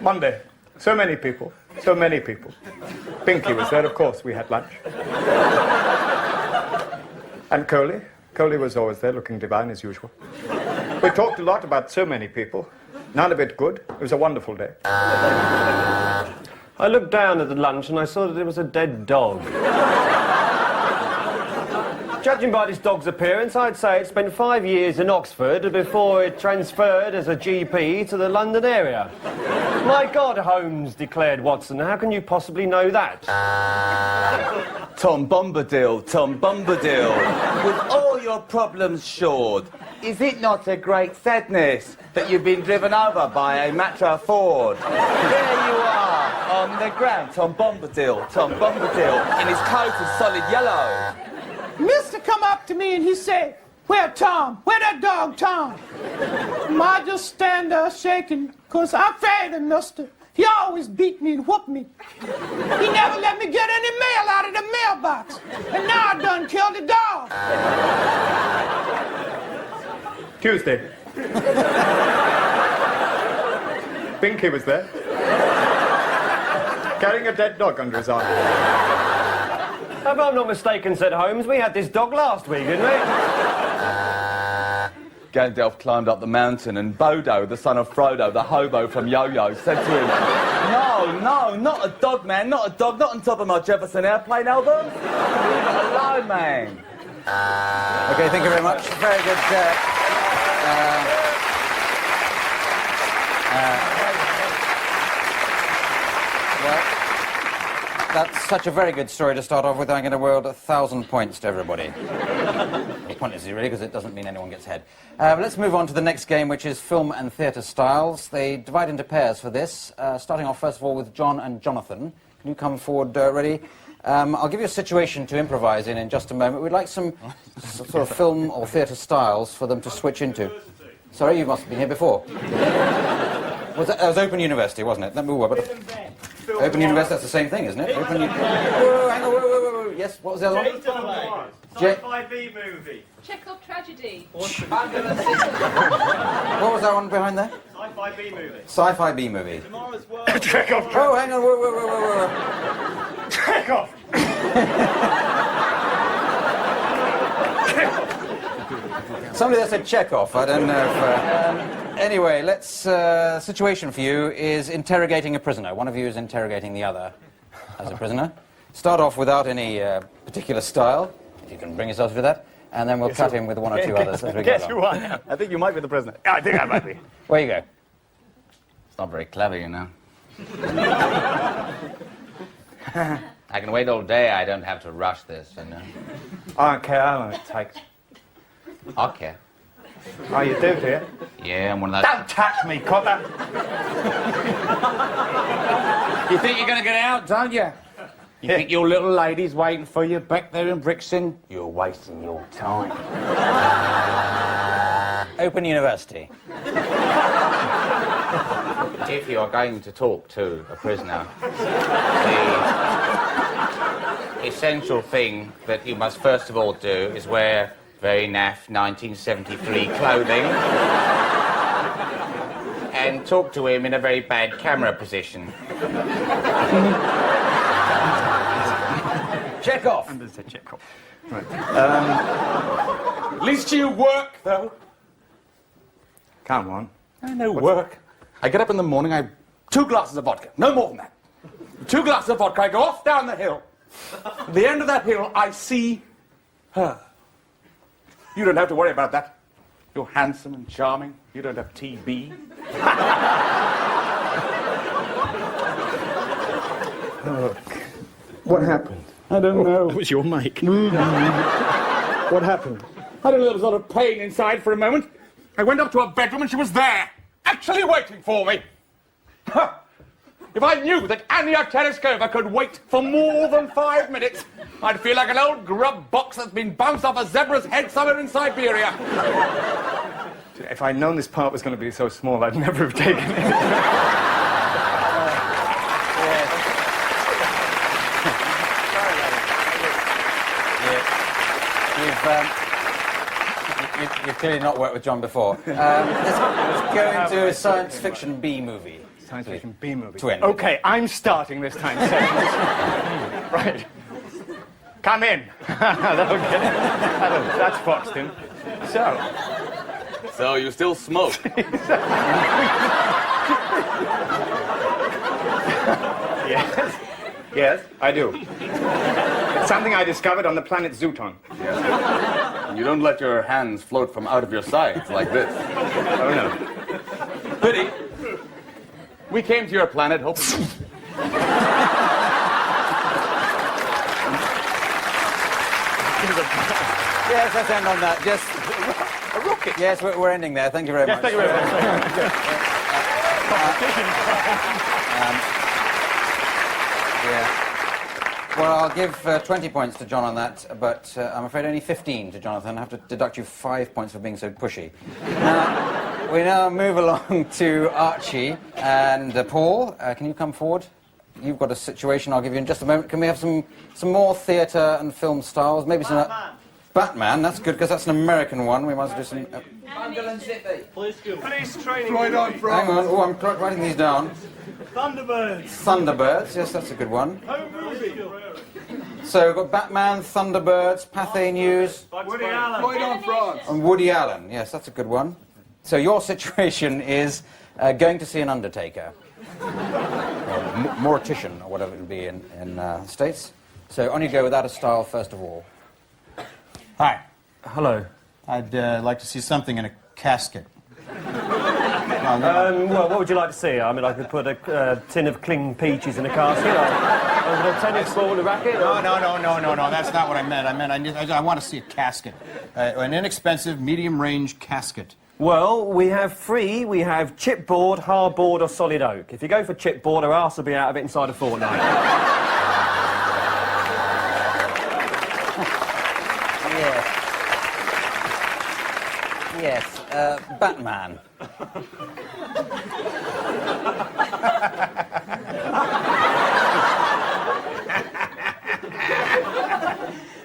Monday. So many people. Pinky was there, of course. We had lunch. And Coley. Coley was always there, looking divine as usual. We talked a lot about so many people. None of it good. It was a wonderful day. I looked down at the lunch and I saw that it was a dead dog. Judging by this dog's appearance, I'd say it spent 5 years in Oxford before it transferred as a GP to the London area. My God, Holmes, declared Watson, how can you possibly know that? Tom Bombadil, with all your problems shored, is it not a great sadness that you've been driven over by a Matra Ford? There you are, on the ground, Tom Bombadil, in his coat of solid yellow. Mister come up to me and he said, "Where Tom? Where that dog Tom?" I just stand there shaking, because I'm afraid of Mister. He always beat me and whooped me. He never let me get any mail out of the mailbox. And now I done killed the dog. Tuesday. Pinky was there. Carrying a dead dog under his arm. If I'm not mistaken, said Holmes, we had this dog last week, didn't we? Gandalf climbed up the mountain and Bodo, the son of Frodo, the hobo from Yo-Yo, said to him, No, not a dog, man, not a dog, not on top of my Jefferson Airplane album. Leave it alone, man. Okay, thank you very much. Very good. Well, that's such a very good story to start off with. I'm going to award 1,000 points to everybody. Well, pointless, really, because it doesn't mean anyone gets ahead. Let's move on to the next game, which is film and theatre styles. They divide into pairs for this, starting off, first of all, with John and Jonathan. Can you come forward, ready? I'll give you a situation to improvise in just a moment. We'd like some sort of film or theatre styles for them to switch into. Sorry, you must have been here before. That was Open University, wasn't it? Open University, that's the same thing, isn't it? Whoa, hang on, whoa. Yes, what was the other one? Sci-fi B movie. Chekhov tragedy. What was that one behind there? Sci-fi B movie. Sci-fi B movie. Tomorrow's World. Chekhov. Oh, hang on, whoa. Chekhov. Somebody that said Chekhov. I don't know if... Anyway, situation for you is interrogating a prisoner. One of you is interrogating the other as a prisoner. Start off without any particular style, if you can bring yourself to that, and then we'll cut in with one or two others as we go Guess along. who I am? I think you might be the prisoner. I think I might be. Where you go? It's not very clever, you know. I can wait all day. I don't have to rush this, you know. I don't care how long it takes. Okay. Oh, you do, do you? Yeah, I'm one of those. Don't touch me, copper! You think you're going to get out, don't you? You think your little lady's waiting for you back there in Brixton? You're wasting your time. Open University. if you are going to talk to a prisoner, the essential thing that you must first of all do is wear very naff 1973 clothing and talk to him in a very bad camera position. Check off. I'm going to say check off. Right. At least you work, though. Come on. No work. I get up in the morning, I have 2 glasses of vodka. No more than that. 2 glasses of vodka, I go off down the hill. At the end of that hill, I see her. You don't have to worry about that. You're handsome and charming. You don't have TB. What happened? I don't know. It was your mic. What happened? I had a little sort of pain inside for a moment. I went up to her bedroom and she was there, actually waiting for me. If I knew that Anya Tereskova could wait for more than 5 minutes, I'd feel like an old grub box that's been bounced off a zebra's head somewhere in Siberia. If I'd known this part was going to be so small, I'd never have taken it. You've clearly not worked with John before. Let's go into a science fiction B movie. Science fiction B movie. To end. Okay, I'm starting this time. Right. Come in. That'll get it. That's Foxton. So you still smoke? Yes. Yes, I do. It's something I discovered on the planet Zooton. You don't let your hands float from out of your sides like this. Oh, no. Pity. We came to your planet hoping... Yes, let's end on that. Just a rocket. Yes, we're ending there. Thank you very much. Thank you very much. Well, I'll give 20 points to John on that, but I'm afraid only 15 to Jonathan. I have to deduct you 5 points for being so pushy. We now move along to Archie and Paul. Can you come forward? You've got a situation I'll give you in just a moment. Can we have some more theatre and film styles? Maybe some... Batman, that's good, because that's an American one. We might as well do some... Ambulance Zippy. Police training. Hang on, oh, I'm writing these down. Thunderbirds. Thunderbirds, yes, that's a good one. Home movie. So we've got Batman, Thunderbirds, Pathé News... Woody Allen. Floyd on France. And Woody Allen, yes, that's a good one. So your situation is going to see an undertaker. Or mortician, or whatever it would be in States. So on you go without a style, first of all. Hi. Hello. I'd like to see something in a casket. Well, what would you like to see? I mean, I could put a tin of cling peaches in a casket, or a tennis ball in a racket. No, that's not what I meant. I want to see a casket. An inexpensive, medium-range casket. Well, we have three. We have chipboard, hardboard, or solid oak. If you go for chipboard, our arse will be out of it inside a fortnight. Yes, Batman.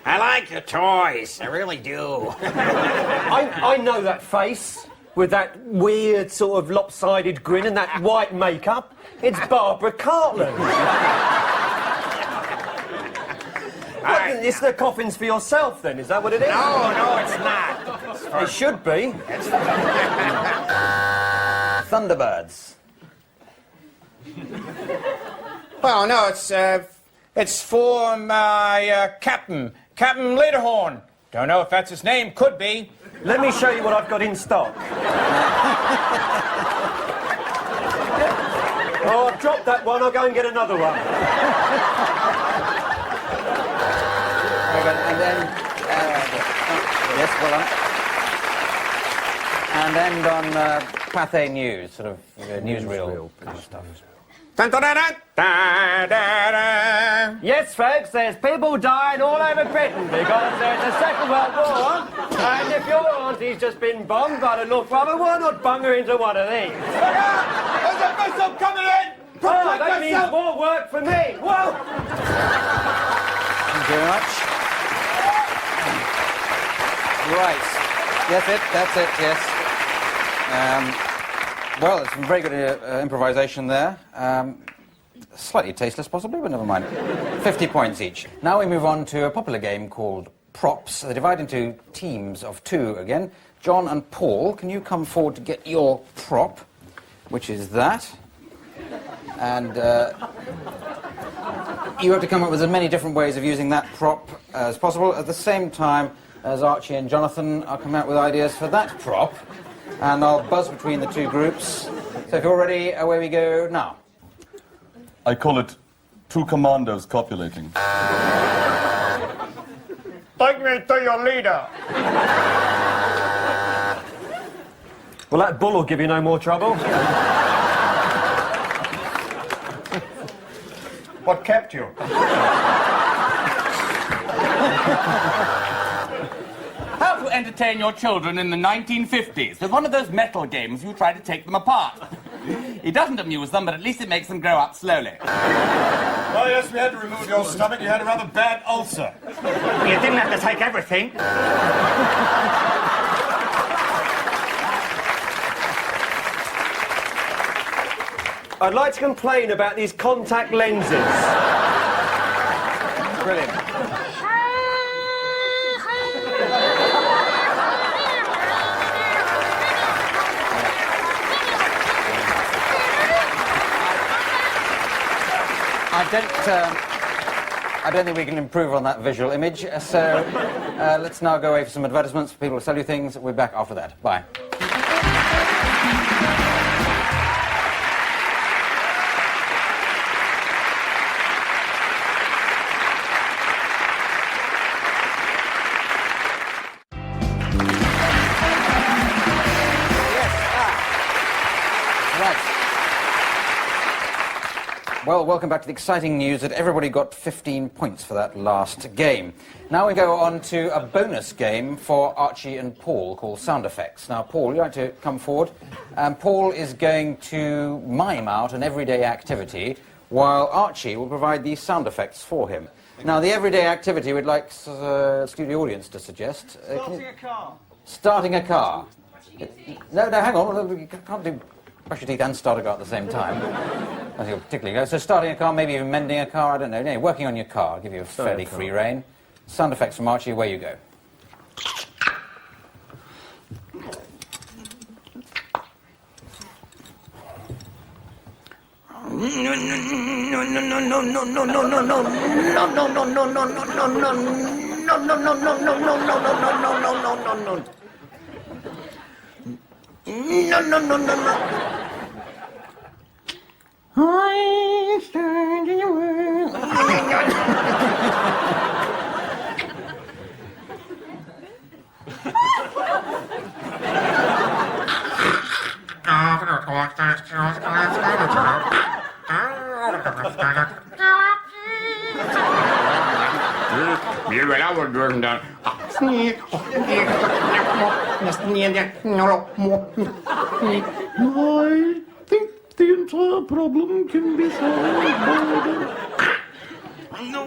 I like your toys. I really do. I know that face with that weird sort of lopsided grin and that white makeup. It's Barbara Cartland. It's the coffins for yourself, then? Is that what it is? No, it's not. It should be. Thunderbirds. Well, no, it's for my Captain Lederhorn. Don't know if that's his name. Could be. Let me show you what I've got in stock. Oh, I've dropped that one. I'll go and get another one. And then, yes, well done. And end on Pathé News, sort of newsreel kind of stuff. Yes, folks, there's people dying all over Britain because there's a Second World War, and if your auntie's just been bombed by the Luftwaffe, why not bung her into one of these? There's a missile work for me. Whoa! Thank you very much. Right. That's it, yes. Well, it's some very good improvisation there. Slightly tasteless, possibly, but never mind. 50 points each. Now we move on to a popular game called Props. They divide into teams of 2 again. John and Paul, can you come forward to get your prop, which is that? And you have to come up with as many different ways of using that prop as possible. At the same time as Archie and Jonathan are coming out with ideas for that prop. And I'll buzz between the 2 groups. So if you're ready, away we go now. I call it 2 commandos copulating. Take me to your leader. Well, that bull will give you no more trouble. What kept you? How to entertain your children in the 1950s with one of those metal games you try to take them apart. It doesn't amuse them, but at least it makes them grow up slowly. Well, yes, we had to remove your stomach. You had a rather bad ulcer. You didn't have to take everything. I'd like to complain about these contact lenses. Brilliant. I don't think we can improve on that visual image, so let's now go away for some advertisements for people to sell you things. We'll be back after that. Bye. Well, welcome back to the exciting news that everybody got 15 points for that last game. Now we go on to a bonus game for Archie and Paul called Sound Effects. Now, Paul, you'd like to come forward. Paul is going to mime out an everyday activity while Archie will provide the sound effects for him. Now, the everyday activity we'd like studio audience to suggest. Starting a car. Starting a car. No, hang on. We can't do brush your teeth and start a car at the same time. I think particularly go. So starting a car, maybe even mending a car, I don't know. No, working on your car. I'll give you a fairly free rein. Sound effects from Archie, away you go. I think the entire problem can be solved by No.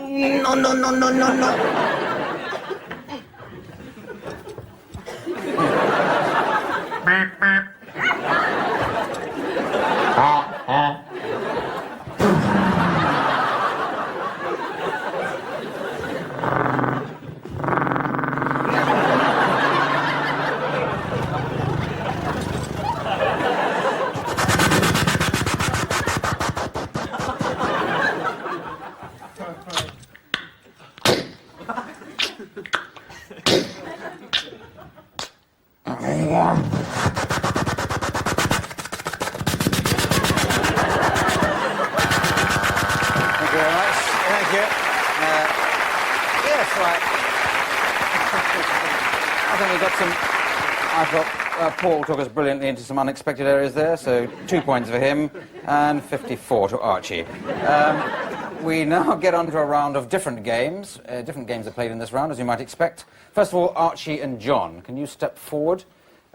Paul took us brilliantly into some unexpected areas there, so 2 points for him and 54 to Archie. We now get on to a round of different games. Different games are played in this round, as you might expect. First of all, Archie and John, can you step forward?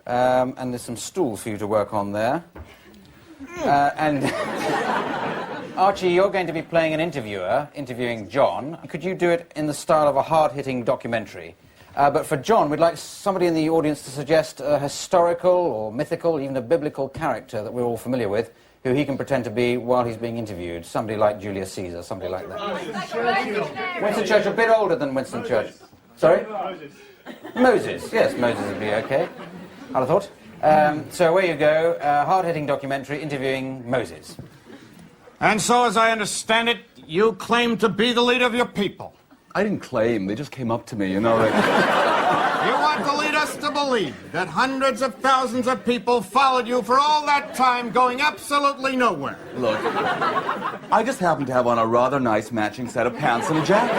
And there's some stools for you to work on there. And Archie, you're going to be playing an interviewer, interviewing John. Could you do it in the style of a hard-hitting documentary? But for John, we'd like somebody in the audience to suggest a historical or mythical, even a biblical character that we're all familiar with, who he can pretend to be while he's being interviewed. Somebody like Julius Caesar, somebody like that. Winston Churchill, a bit older than Winston Churchill. Sorry? Moses. Yes, Moses would be okay. I'd have thought. So away you go, hard-hitting documentary interviewing Moses. And so, as I understand it, you claim to be the leader of your people. I didn't claim, they just came up to me, you know. You want to lead us to believe that hundreds of thousands of people followed you for all that time, going absolutely nowhere. Look, I just happened to have on a rather nice matching set of pants and a jacket.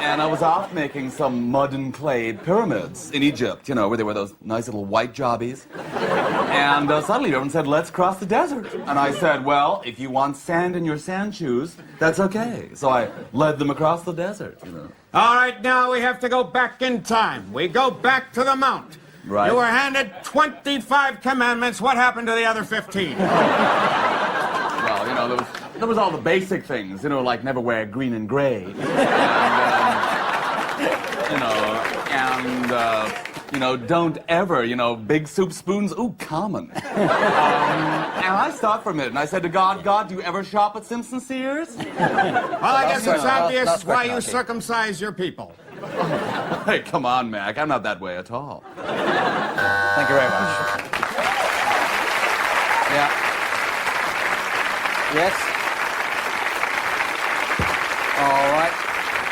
And I was off making some mud and clay pyramids in Egypt, you know, where there were those nice little white jobbies. And suddenly everyone said, let's cross the desert. And I said, well, if you want sand in your sand shoes, that's okay. So I led them across the desert, you know. All right, now we have to go back in time. We go back to the Mount. Right. You were handed 25 commandments. What happened to the other 15? Well, you know, there was all the basic things, you know, like never wear green and gray. You know, don't ever, you know, big soup spoons, ooh, common. And I stopped for a minute and I said to God, God, do you ever shop at Simpson Sears? Well, I guess it's obvious why you circumcise your people. Hey, come on, Mac, I'm not that way at all. Thank you very much. Yeah. Yes? All right.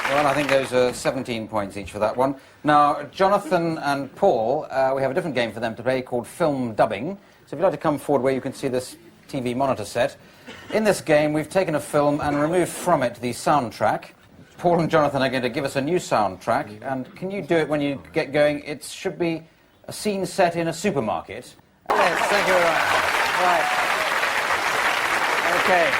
Well, I think those are 17 points each for that one. Now, Jonathan and Paul, we have a different game for them to play called Film Dubbing. So if you'd like to come forward where you can see this TV monitor set. In this game, we've taken a film and removed from it the soundtrack. Paul and Jonathan are going to give us a new soundtrack. And can you do it when you get going? It should be a scene set in a supermarket. Yes, thank you very much. Right. Okay.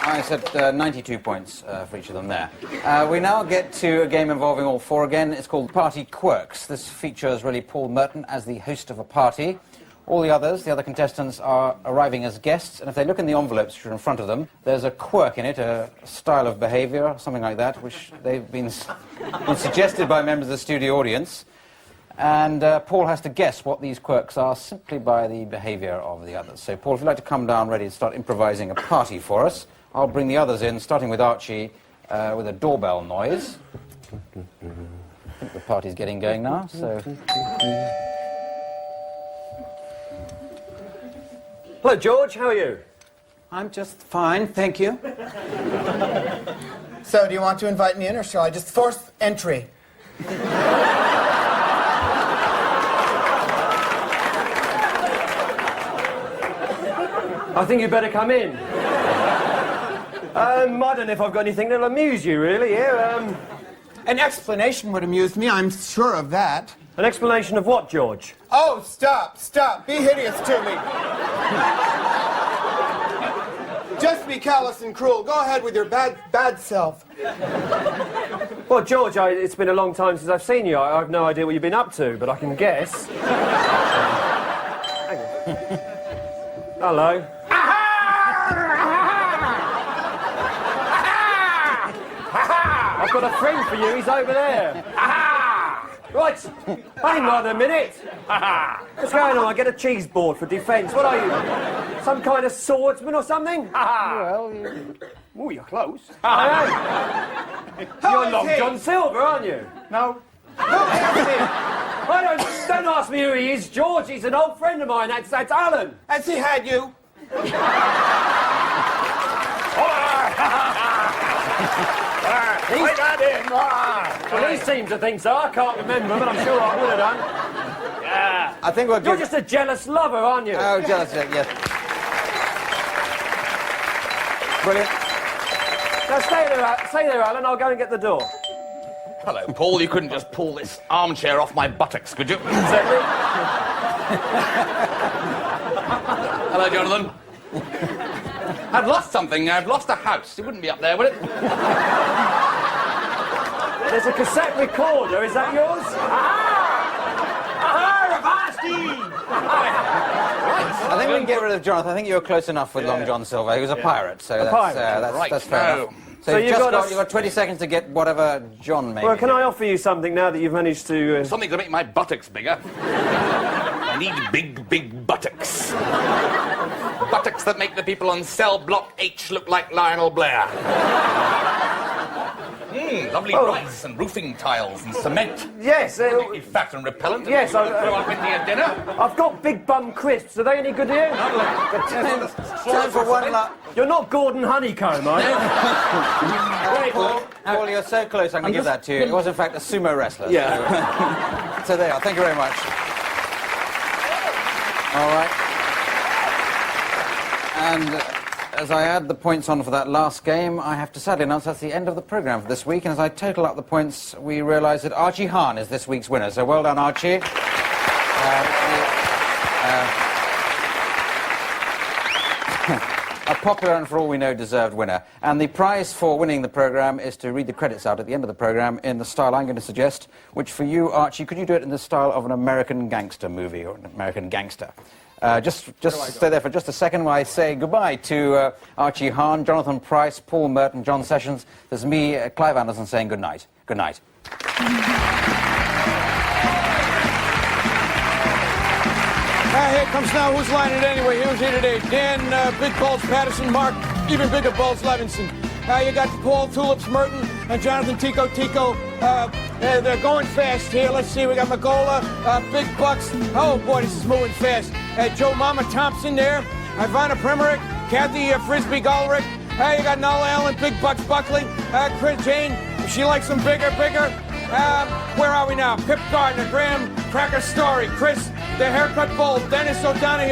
I said 92 points for each of them there. We now get to a game involving all four again. It's called Party Quirks. This features really Paul Merton as the host of a party. All the other contestants are arriving as guests, and if they look in the envelopes which are in front of them, there's a quirk in it, a style of behaviour, something like that, which they've been suggested by members of the studio audience. And Paul has to guess what these quirks are simply by the behaviour of the others. So, Paul, if you'd like to come down ready to start improvising a party for us, I'll bring the others in, starting with Archie, with a doorbell noise. I think the party's getting going now, so... Hello, George. How are you? I'm just fine, thank you. So, do you want to invite me in, or shall I just force entry? I think you'd better come in. I don't know if I've got anything that'll amuse you, really, here. An explanation would amuse me, I'm sure of that. An explanation of what, George? Oh, stop. Be hideous to me. Just be callous and cruel. Go ahead with your bad self. Well, George, it's been a long time since I've seen you. I've no idea what you've been up to, but I can guess. Hello. I've got a friend for you, he's over there. Right, hang on a minute. What's going on? I get a cheese board for defence. What are you? Some kind of swordsman or something? Well, Oh, you're close. I am. You're Long John Silver, aren't you? No. Who is he? Don't ask me who he is, George. He's an old friend of mine. That's Alan. Has he had you? I got him. Well, he seems to think so. I can't remember, but I'm sure I would have done. Yeah. I think we'll You're just a jealous lover, aren't you? Oh, jealous, yes. Brilliant. Now stay there, Alan. I'll go and get the door. Hello, Paul. You couldn't just pull this armchair off my buttocks, could you? Exactly. Hello, Jonathan. I've lost something. I've lost a house. It wouldn't be up there, would it? There's a cassette recorder. Is that yours? Aha, Ravasti! can get rid of Jonathan. I think you were close enough with Long John Silver. He was a pirate, so pirate. that's fair enough. So you've got 20 seconds to get whatever John made. Well, can I offer you something now that you've managed to... Something to make my buttocks bigger. I need big, big buttocks. Buttocks that make the people on cell block H look like Lionel Blair. Lovely rice and roofing tiles and cement. Yes. Make me fat and repellent. Yes, Throw up into your dinner. I've got big bum crisps. Are they any good to you? Time for one last... You're not Gordon Honeycomb, are you? Paul, you're so close, I'm going to give that to you. It was, in fact, a sumo wrestler. Yeah. So there you are. Thank you very much. All right. And as I add the points on for that last game, I have to sadly announce that's the end of the programme for this week. And as I total up the points, we realise that Archie Hahn is this week's winner. So well done, Archie. A popular and, for all we know, deserved winner. And the prize for winning the programme is to read the credits out at the end of the programme in the style I'm going to suggest, which for you, Archie, could you do it in the style of an American gangster movie or an American gangster? Just stay there for just a second while I say goodbye to Archie Hahn, Jonathan Pryce, Paul Merton, John Sessions. There's me, Clive Anderson, saying good night. Good night. Here comes now. Who's lining it anyway? Who's here today? Dan, Big Balls Patterson, Mark, even bigger Balls Levinson. You got Paul Tulips Merton and Jonathan Tico. They're going fast here. Let's see. We got Magola, Big Bucks. Oh, boy, this is moving fast. Joe Mama Thompson there. Ivana Primerick, Kathy Frisbee Gulrick. You got Noel Allen, Big Bucks Buckley. Chris Jane, she likes them bigger. Where are we now? Pip Gardner, Graham Cracker Story, Chris, the Haircut Bull, Dennis O'Donoghue,